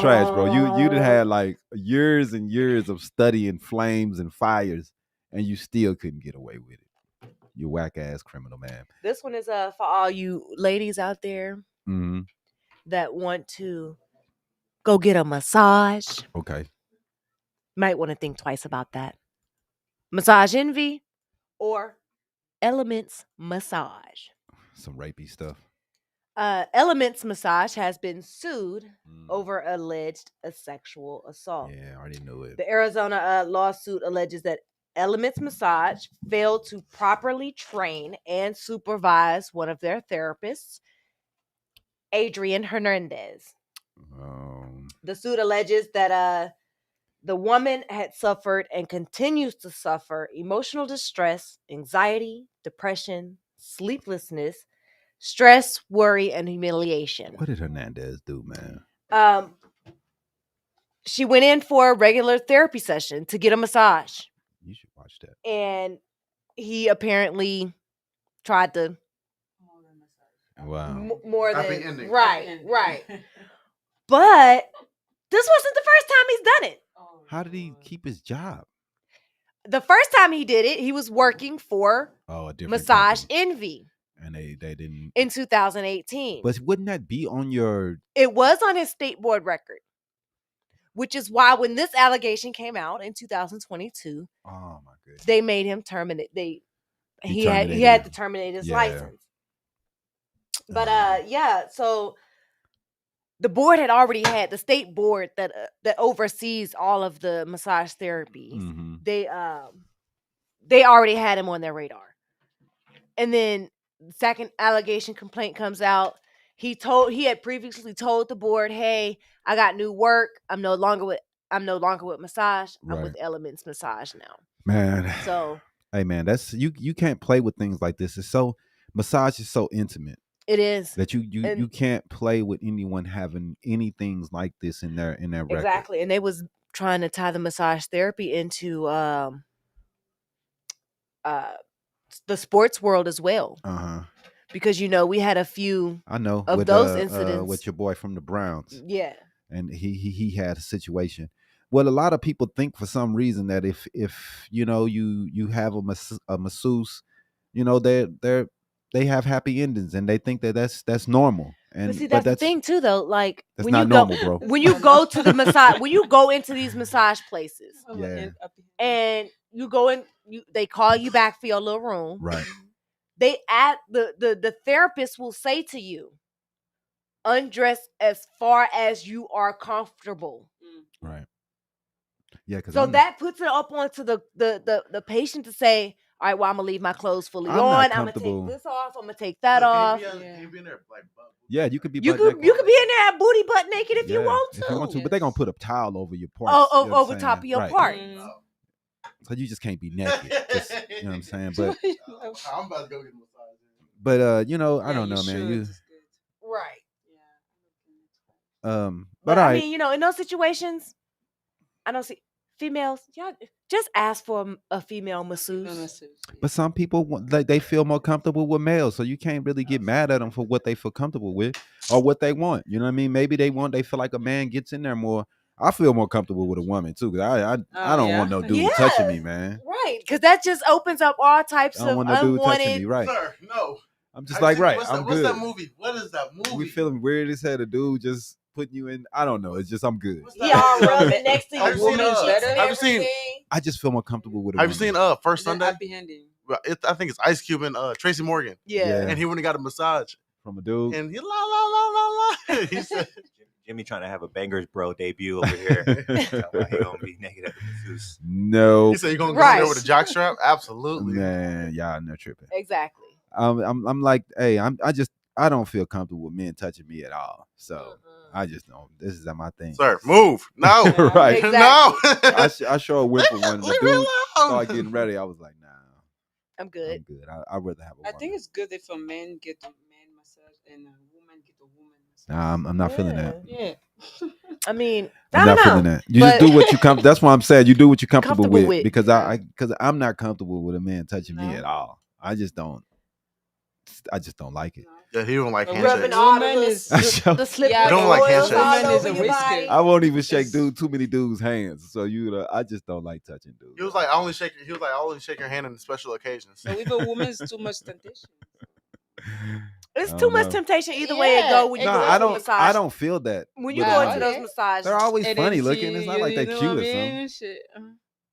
trash, bro. You'd had like years and years of studying flames and fires, and you still couldn't get away with it. You whack ass criminal, man. This one is for all you ladies out there that want to go get a massage. Okay. Might want to think twice about that. Massage Envy or Elements Massage. Some rapey stuff. Elements Massage has been sued over alleged sexual assault. Yeah, I already knew it. The Arizona lawsuit alleges that Elements Massage failed to properly train and supervise one of their therapists, Adrian Hernandez. The suit alleges that the woman had suffered and continues to suffer emotional distress, anxiety, depression, sleeplessness, stress, worry, and humiliation. What did Hernandez do, man? She went in for a regular therapy session to get a massage. You should watch that. And he apparently tried to more than right. But this wasn't the first time he's done it. How did he keep his job? The first time he did it, he was working for a different Massage company. Envy. And they didn't in 2018. But wouldn't that be on your? It was on his state board record. Which is why when this allegation came out in 2022, oh my goodness, they made him terminate. He had to terminate his license. But so the board had already had the state board that oversees all of the massage therapies. They already had him on their radar. And then the second allegation complaint comes out. He had previously told the board, "Hey, I got new work. I'm no longer with massage. I'm with Elements Massage now." Man. So, hey man, that's you can't play with things like this. It's so massage is so intimate. It is. That you can't play with anyone having anything like this in their record. Exactly. And they was trying to tie the massage therapy into the sports world as well. Because we had a few of with, those incidents with your boy from the Browns. Yeah. And he had a situation. Well, a lot of people think for some reason that if you have a masseuse, they have happy endings and they think that's normal. And but see, that's the thing too, though. Like that's not normal, bro. When you go to the massage, when you go into these massage places, and you go in, they call you back for your little room, right? They the therapist will say to you, undress as far as you are comfortable. Right. Yeah. So that puts it up onto the patient to say, all right, well, I'm gonna leave my clothes fully I'm not on. I'm gonna comfortable. take this off. I'm gonna take that So off. Can't be in there like Yeah, you could be You butt could naked. you could be in there at booty butt naked if you Yeah, want to. if you want to, but they're gonna put a towel over your parts. Oh, you know what over I'm top of saying? your Right. part. So you just can't be naked. Just, you know what I'm saying? But I'm about to go get a massage. but you know, I don't know, man. You Right. but I all right. mean, in those situations, I don't see females. Y'all just ask for a female masseuse. But some people they feel more comfortable with males, so you can't really get mad at them for what they feel comfortable with or what they want. You know what I mean? Maybe they feel like a man gets in there more. I feel more comfortable with a woman too, because I don't want no dude touching me, man. Right, because that just opens up all types I don't of want no dude touching unwanted. me, right? Sir, no. I'm just like, right. I'm What's good. that movie? What is that movie? We feeling weird as hell. A dude just putting you in. I don't know. It's just I'm good. Y'all rubbing next to Have your you seen, woman cheeks and have you seen- everything. I just feel more comfortable with a Have woman. you seen First Sunday? I think it's Ice Cube and Tracy Morgan. Yeah. And he went and got a massage. From a dude. And he la la la la la. He said, Jimmy trying to have a bangers bro debut over here. He gonna be naked at the masseuse. No. he said, "You gonna go in there with a jock strap?" Absolutely. Man, y'all no tripping. Exactly. I'm like, hey, I don't feel comfortable with men touching me at all. So I just don't. This is my thing. Sir, move. No. Right. Exactly. No. I sure went for one. The Leave me dude alone. started getting ready. I was like, nah, I'm good. I'm good. I'd rather have a woman. I think it's good if a man get a man massage and a woman get a woman massage. Nah, I'm not feeling that. Yeah. I mean, I'm I not don't feeling know. that. You but- just do what you that's why I'm saying you do what you're comfortable Comfortable with, with. because because I'm not comfortable with a man touching me at all. I just don't like it. Yeah, he don't like But handshakes. Rubbing all Woman the, is- the slippery Yeah, don't like oils handshakes. all Woman is over a your whisker. body. I won't even shake It's- too many dudes' hands. So I just don't like touching dudes. He was like, I only shake your hand on special occasions. So if a woman is too much temptation. It's I too don't much know. temptation either way it Yeah, go when you No, go I to a don't. massage. I don't feel that. When you with go women. into those Okay. massages, They're always And funny then looking. It's not like they're you know cute what or I mean? something. Shit.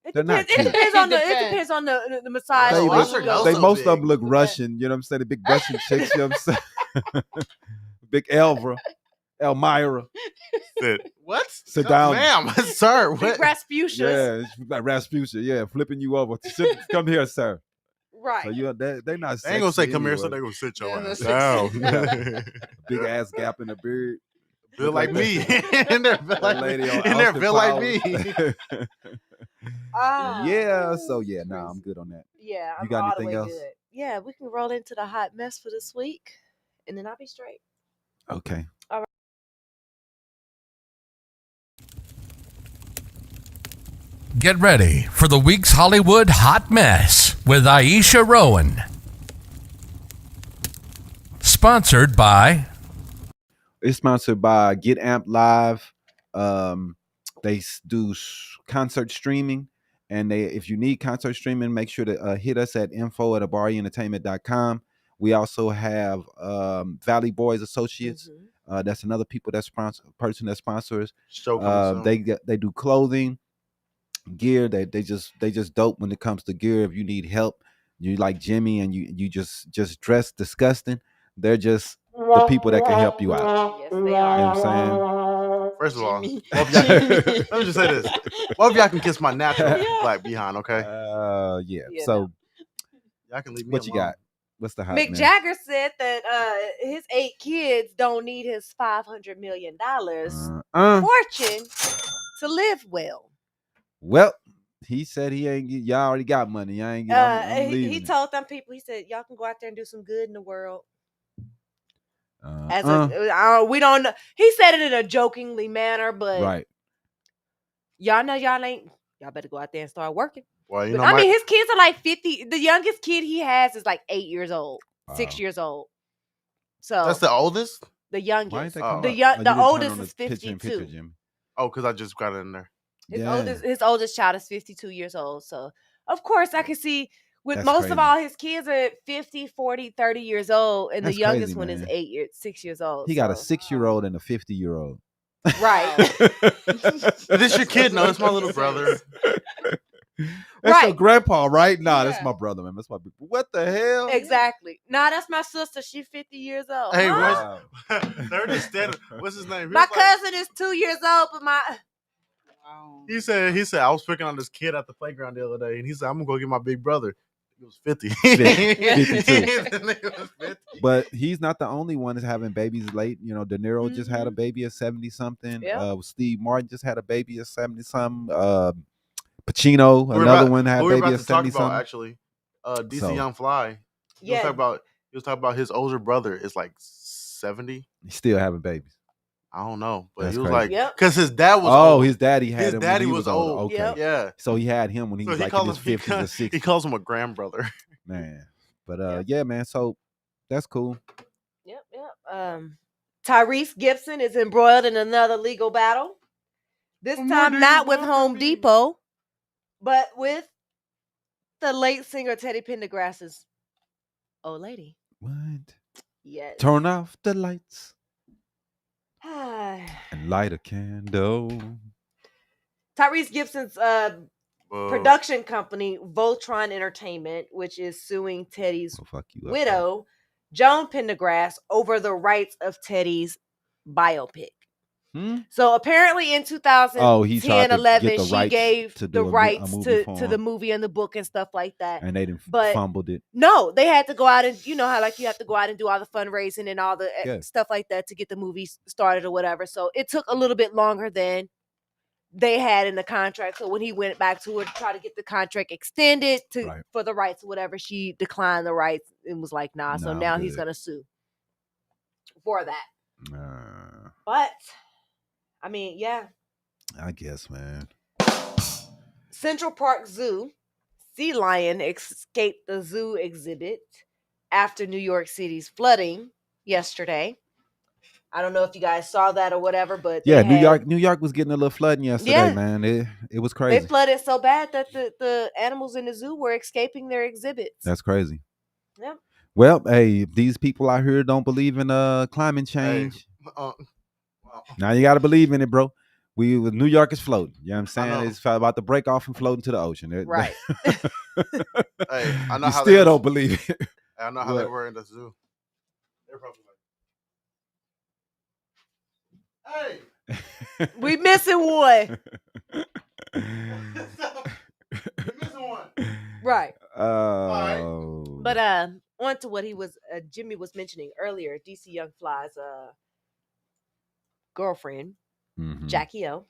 it They're not depends. It cute. depends on the. It Depends. depends on the massage. They, Oh, look, Oscar goes they so most of them big. look Russian. You know what I'm saying? The big Russian chicks. You know what I'm saying? Big Elmira. What? Sit down. Ma'am, sir. Big What? Rasputius. Yeah, it's like Rasputia. Yeah, flipping you over. Come here, sir. Right. So they're not. They ain't gonna say sexy come here, anyway. so they gonna sit your Yeah, ass that's down. Big ass gap in the beard. Feel Look like like me. In there, feel That like lady me. on In there, Austin feel like Powers. me. Ah. Yeah. So yeah, nah, I'm good on that. Yeah. I'm You got all anything the way else? good. Yeah, we can roll into the hot mess for this week, and then I'll be straight. Okay. Get ready for the week's Hollywood Hot Mess with Iesha Rowan. Sponsored by It's sponsored by Get Amp Live. They do concert streaming, and if you need concert streaming, make sure to hit us at info@habaryentertainment.com. We also have Valley Boys Associates. That's another person that sponsors. Show coming soon. They do clothing, gear. They just dope when it comes to gear. If you need help, you like Jimmy, and you just dress disgusting. They're just the people that can help you out. Yes, they You know are. what I'm saying? First of all, Jimmy. both y'all let me just say this. Both of y'all can kiss my natural black behind, okay? Yeah. Yeah, So Y'all can leave me what you alone. got? What's the hot Mick man? Jagger said that his 8 kids don't need his $500 million fortune to live well. Well, he said he ain't get. Y'all already got money. I ain't get. I'm He leaving. told them people, he said, y'all can go out there and do some good in the world. We don't know. He said it in a jokingly manner, but right. y'all know y'all better go out there and start working. Well, you But, know, I mean, his kids are like 50. The youngest kid he has is like 8 years old, Wow. 6 years old. So that's the oldest? the Why youngest. ain't that Oh. come The up? young- Oh, you the didn't turn oldest on the is picture in 52. Jimmy. Oh, because I just got it in there. His oldest child is 52 years old. So of course I can see with That's most crazy. of all his kids are 50, 40, 30 years old, and That's the youngest crazy, one is man. 6 years old. He got a so- 6-year-old and a 50-year-old. right. This your kid? No, it's my little brother. That's your Right. grandpa, right? Nah, that's Yeah. my brother, man. That's my. What the hell? Exactly. Nah, that's my sister. She's 50 years old. Hey, Huh? Wow. They're just standing. What's his name? He My was like- cousin is 2 years old, but my Wow. He said I was picking on this kid at the playground the other day, and he said I'm gonna go get my big brother. He was 50. 52. The nigga was 50. But he's not the only one that's having babies late. You know, De Niro just had a baby at 70 something. Yeah. Steve Martin just had a baby at 70 something. Pacino, Who another one had who a we baby about at to talk 70 about something. actually. DC So- Young Fly. He Yeah. was talking about his older brother is like 70. He's still having babies. I don't know, but That's he was crazy. like, Yep. because his dad was Oh, old. his daddy had His him daddy when he was older. old. Okay. Yep. Yeah. So he had him when he So was he like in calls his him, 50s or 60s. he calls him a grandbrother. Man. But Yep. yeah, man. So that's cool. Yep. Tyrese Gibson is embroiled in another legal battle. This time not with Home Depot, but with the late singer Teddy Pendergrass's old lady. What? Yes. Turn off the lights and light a candle. Tyrese Gibson's production company, Voltron Entertainment, which is suing Teddy's Oh, fuck you up, widow, Joan Pendergrass, over the rights of Teddy's biopic. So apparently in 2010, Oh, he tried to 11, get the she rights gave to the do a rights movie for to him. the movie and the book and stuff like that. And they didn't But fumbled it. no, they had to go out and, you know how like you have to go out and do all the fundraising and all the Yeah. stuff like that to get the movie started or whatever. So it took a little bit longer than they had in the contract. So when he went back to her to try to get the contract extended for the rights or whatever, she declined the rights and was like, nah. So I'm now he's good. gonna sue for that. Uh, But I mean, yeah. I guess, man. Central Park Zoo, sea lion escaped the zoo exhibit after New York City's flooding yesterday. I don't know if you guys saw that or whatever, but Yeah, New York was getting a little flooding yesterday, Yeah. man. It was crazy. They flooded so bad that the animals in the zoo were escaping their exhibits. That's crazy. Yep. Well, hey, these people out here don't believe in climate change. Now you got to believe in it, bro. New York is floating. You know what I'm saying? It's about to break off and float into the ocean. Right. Hey, I know You how still don't believe it. I know how they were in the zoo. They're probably like, hey, We missing one. we missing one. Right. Oh. But on to what he was Jimmy was mentioning earlier, DC Young Fly's girlfriend, Jackie O.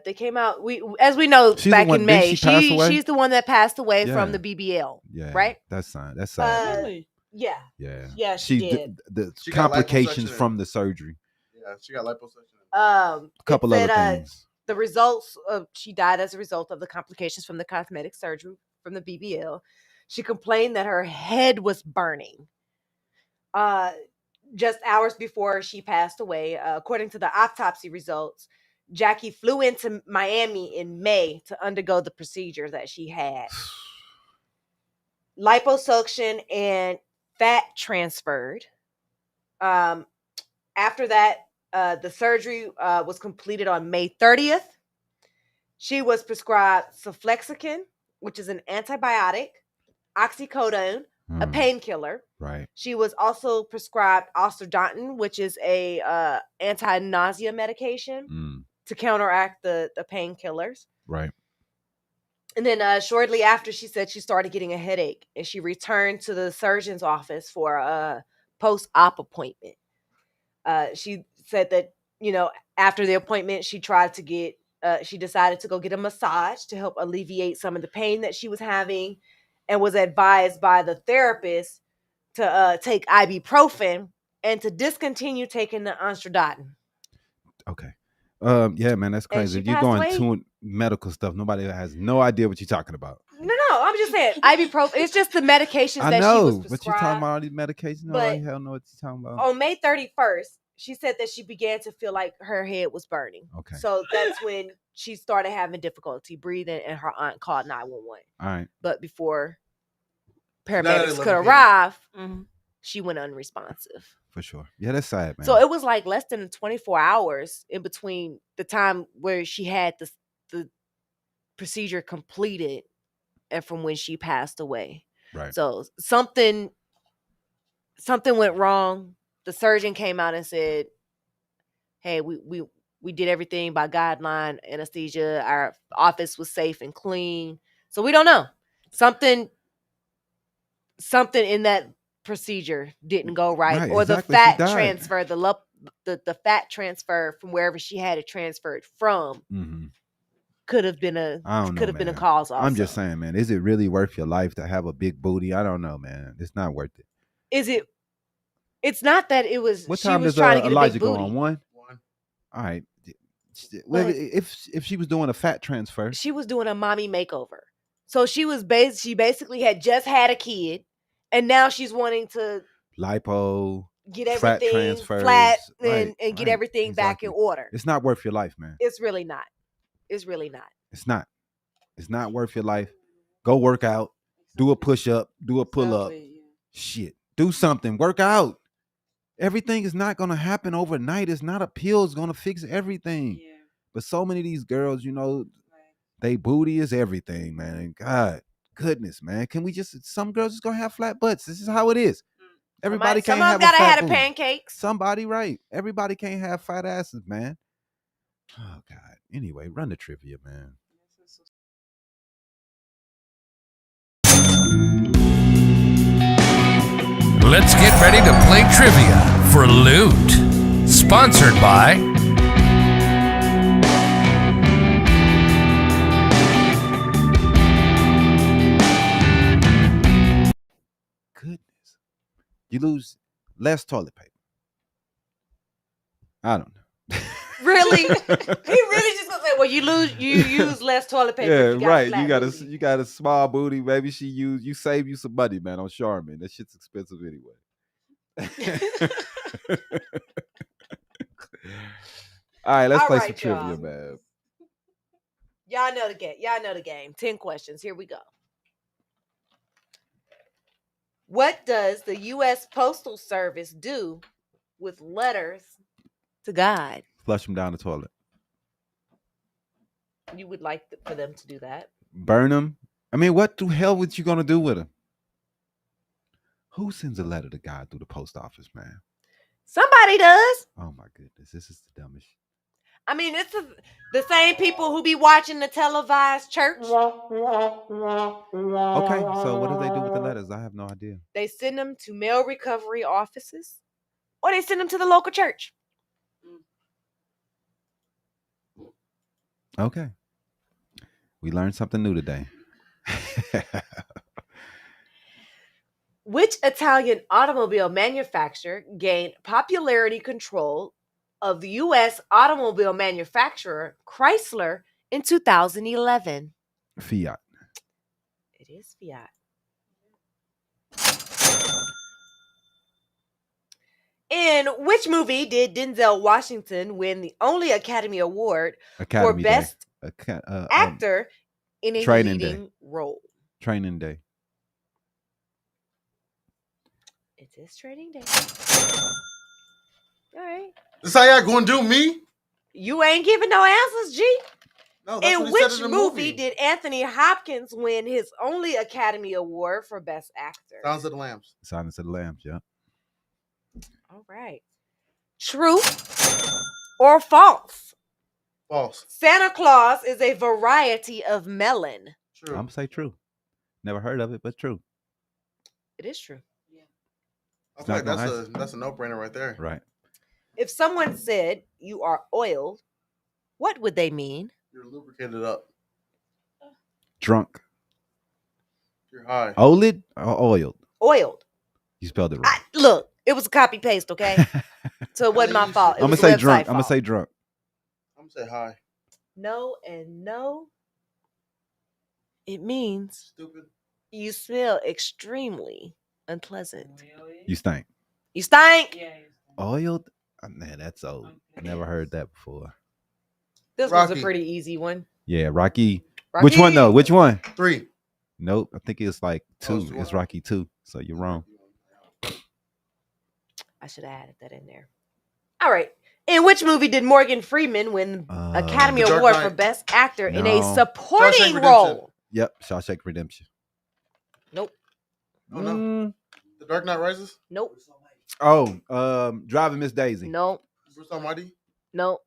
They came out. As we know, She's back the one, in May, didn't she pass away? she's the one that passed away Yeah. from the BBL. Yeah. Right. That's sad. That's sad. Really? Yeah. Yeah. Yeah, she did. The She got complications liposuction. from the surgery. Yeah, she got liposuction. A couple it other said, things. The results of she died as a result of the complications from the cosmetic surgery from the BBL. She complained that her head was burning. Just hours before she passed away, according to the autopsy results, Jackie flew into Miami in May to undergo the procedure that she had. Liposuction and fat transferred. After that, the surgery was completed on May 30th. She was prescribed sulflexacin, which is an antibiotic, oxycodone, a painkiller. Right. She was also prescribed Oxycontin, which is a anti-nausea medication to counteract the painkillers. Right. And then shortly after, she said she started getting a headache, and she returned to the surgeon's office for a post-op appointment. She said that, after the appointment, she decided to go get a massage to help alleviate some of the pain that she was having, and was advised by the therapist to take ibuprofen and to discontinue taking the Oxycontin. Okay. Yeah, man, that's crazy. If you're passed going away. to medical stuff, nobody has no idea what you're talking about. No, I'm just saying ibuprofen. It's just the medications I that know, she was but prescribed. you're talking about all these medications. Nobody hell know what you're talking about. On May 31st, she said that she began to feel like her head was burning. Okay. So that's when she started having difficulty breathing, and her aunt called 911. All right. But before Now they paramedics let could her in. arrive, she went unresponsive. For sure. Yeah, that's sad, man. So it was like less than 24 hours in between the time where she had the procedure completed and from when she passed away. Right. So something went wrong. The surgeon came out and said, hey, we did everything by guideline anesthesia. Our office was safe and clean. So we don't know. Something something in that procedure didn't go right, Right, or exactly, the she fat died. transfer, the fat transfer from wherever she had it transferred from Mm-hmm. could have been a I don't know, been a man. cause. Also, I'm just saying, man. Is it really worth your life to have a big booty? I don't know, man. It's not worth it. Is it? It's not that it was. What She time was does trying to get a Elijah big go booty. on? 1? One. All right. Well, But if she was doing a fat transfer, she was doing a mommy makeover. So she was she basically had just had a kid, and now she's wanting to lipo, get fat everything transfers, flat right, and get right, everything back in exactly. order. It's not worth your life, man. It's really not. It's really not. It's not. It's not worth your life. Go work out. Do a push up. Do a pull up. Exactly, yeah. Shit. Do something. Work out. Everything is not gonna happen overnight. It's not a pill is gonna fix everything. Yeah. But so many of these girls, you know, Like, they booty is everything, man. And God, goodness, man. Can we just? Some girls just gonna have flat butts. This is how it is. Everybody can't Some of have them a gotta fat have booty. pancakes. Somebody right. Everybody can't have fat asses, man. Oh God. Anyway, run the trivia, man. Let's get ready to play trivia for loot. Sponsored by Goodness. You lose less toilet paper. I don't know. Really? He really just gonna say, well, you use less toilet paper. Yeah, if you got right. A flat booty. You got a small booty. Maybe you save you some money, man, on Charmin. That shit's expensive anyway. All right, let's All play right, some trivia, y'all. man. Y'all know the game. Y'all know the game. 10 questions. Here we go. What does the U.S. Postal Service do with letters to God? Flush them down the toilet. You would like for them to do that. Burn them. I mean, what the hell was you gonna do with them? Who sends a letter to God through the post office, man? Somebody does. Oh my goodness, this is the dumbest. I mean, it's the same people who be watching the televised church. Okay, so what do they do with the letters? I have no idea. They send them to mail recovery offices, or they send them to the local church. Okay. We learned something new today. Which Italian automobile manufacturer gained popularity control of the U.S. automobile manufacturer Chrysler in 2011? Fiat. It is Fiat. In which movie did Denzel Washington win the only Academy Award for Best Actor in a leading role? Training Day. It is Training Day. All right. This how y'all gonna do me? You ain't giving no answers, G. No, that's In what he which said in the movie did Anthony Hopkins win his only Academy Award for Best Actor? Silence of the Lambs. Silence of the Lambs, yeah. All right. True or false? False. Santa Claus is a variety of melon. True. I'm gonna say true. Never heard of it, but true. It is true. I feel like that's a no-brainer right there. Right. If someone said you are oiled, what would they mean? You're lubricated up. Drunk. You're high. Oiled or oiled? Oiled. You spelled it wrong. Look, it was a copy paste, okay? So it wasn't my fault. It I'm was gonna say the drunk. website I'm gonna fault. say drunk. I'm gonna say high. No and no. It means Stupid. you smell extremely unpleasant. You stink. You stink. Yeah. Oiled? Oh, man, that's old. I never heard that before. This was Rocky. a pretty easy one. Yeah, Rocky. Which one though? Which one? 3. Nope. I think it's like 2. it's It's 1. Rocky 2. So you're wrong. I should have added that in there. All right. In which movie did Morgan Freeman win Academy The Dark Award Knight. for Best Actor in a No. supporting Shawshank role? Yep. Shawshank Redemption. Nope. Oh no. The Dark Knight Rises. Nope. Driving Miss Daisy. Nope. Bruce Almighty. Nope.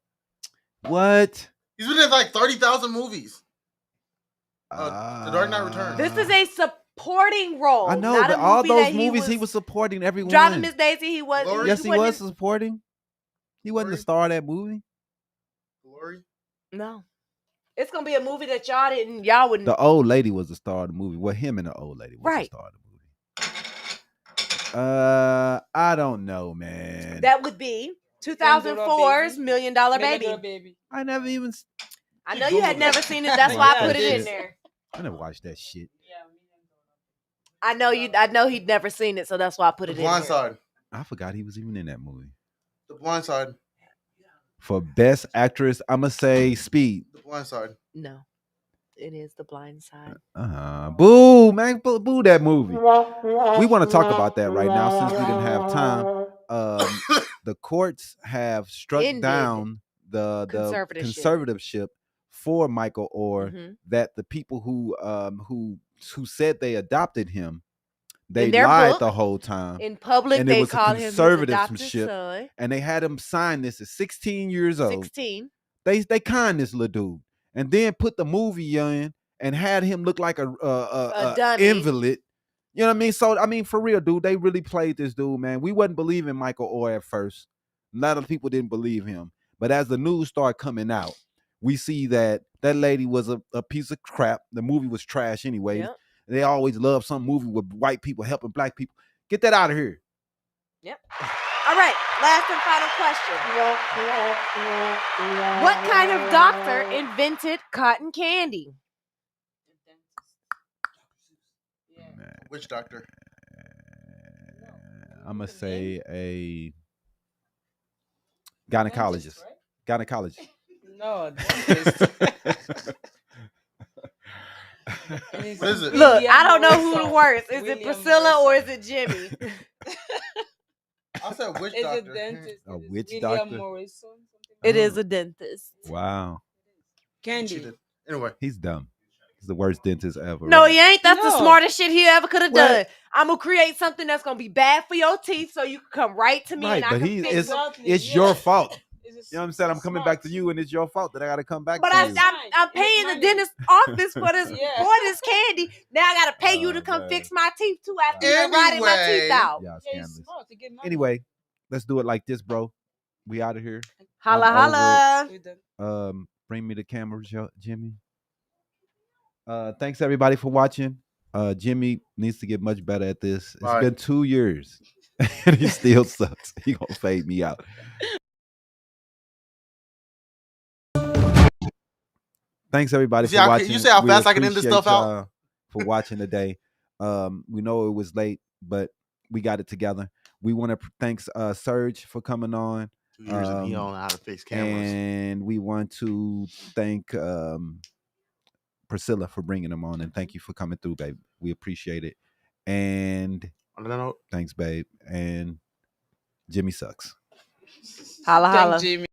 What? He's been in like 30,000 movies. The Dark Knight Returns. This is a supporting role. I know, not but a all movie those that movies he was supporting everyone. Driving Miss Daisy. He was. Glory? Yes, he wasn't was in- supporting. He wasn't the Glory? star of that movie. Glory? No, it's gonna be a movie that y'all wouldn't. The old lady was the star of the movie. Well, him and the old lady was the Right. star of the movie. I don't know, man. That would be 2004's $1 Million Baby. Baby. I never even. I know you had never seen it. That's why I put it in there. I never watched that shit. I know he'd never seen it, so that's why I put The it in there. Blind Side. I forgot he was even in that movie. The Blind Side. For best actress, I'ma say Speed. The Blind Side. No, it is The Blind Side. Boo, man, boo that movie. We want to talk about that right now since we didn't have time. The courts have struck Ended down the conservatorship for Michael Orr. That the people who said they adopted him, they lied the whole time. In public, and they called him his adopted conservatorship, son. and they had him sign this at 16 years old. 16. They conned this little dude, and then put the movie in and had him look like a dummy. invalid. You know what I mean? So I mean, for real, dude, they really played this dude, man. We wasn't believing Michael Orr at first. A lot of people didn't believe him, but as the news started coming out, we see that lady was a piece of crap. The movie was trash anyway. Yep. They always love some movie with white people helping black people. Get that out of here. Yep. All right. Last and final question. What kind of doctor invented cotton candy? Which doctor? I'm gonna say a gynecologist. Gynecologist. No, dentist. What is it? Look, I don't know who the worst. Is it Priscilla or is it Jimmy? I said which Is doctor? a dentist. A It is witch William doctor? Morrison, something It like is a dentist. Wow, Candy. Anyway, he's dumb. He's the worst dentist ever. No, he ain't. That's the No. smartest shit he ever could have What? done. I'm gonna create something that's gonna be bad for your teeth, so you can come right to me Right, and I but can he fix is. them. It's your fault. It's You know what I'm saying? I'm coming back to you, and it's your fault that I got to come back But to I'm you. paying the money. dentist office for this Yeah. for this candy. Now I gotta pay you to come man. fix my teeth too after you're rotting my Anyway. teeth out. Yeah, Yeah, it's scandalous. smart to get money. Anyway, let's do it like this, bro. We out of here. Holla I'm over holla. With the- Bring me the camera, Jimmy. Thanks everybody for watching. Jimmy needs to get much better at this. It's Bye. been 2 years and he still sucks. He gonna fade me out. Thanks everybody See, for watching. you see how We fast I can end this appreciate stuff out? y'all for watching today. We know it was late, but we got it together. We want to thanks Serge for coming on. 2 years and he don't know how to fix cameras. And we want to thank Priscilla for bringing them on, and thank you for coming through, babe. We appreciate it. And On that note, thanks, babe. And Jimmy sucks. Holla holla. Thank Jimmy.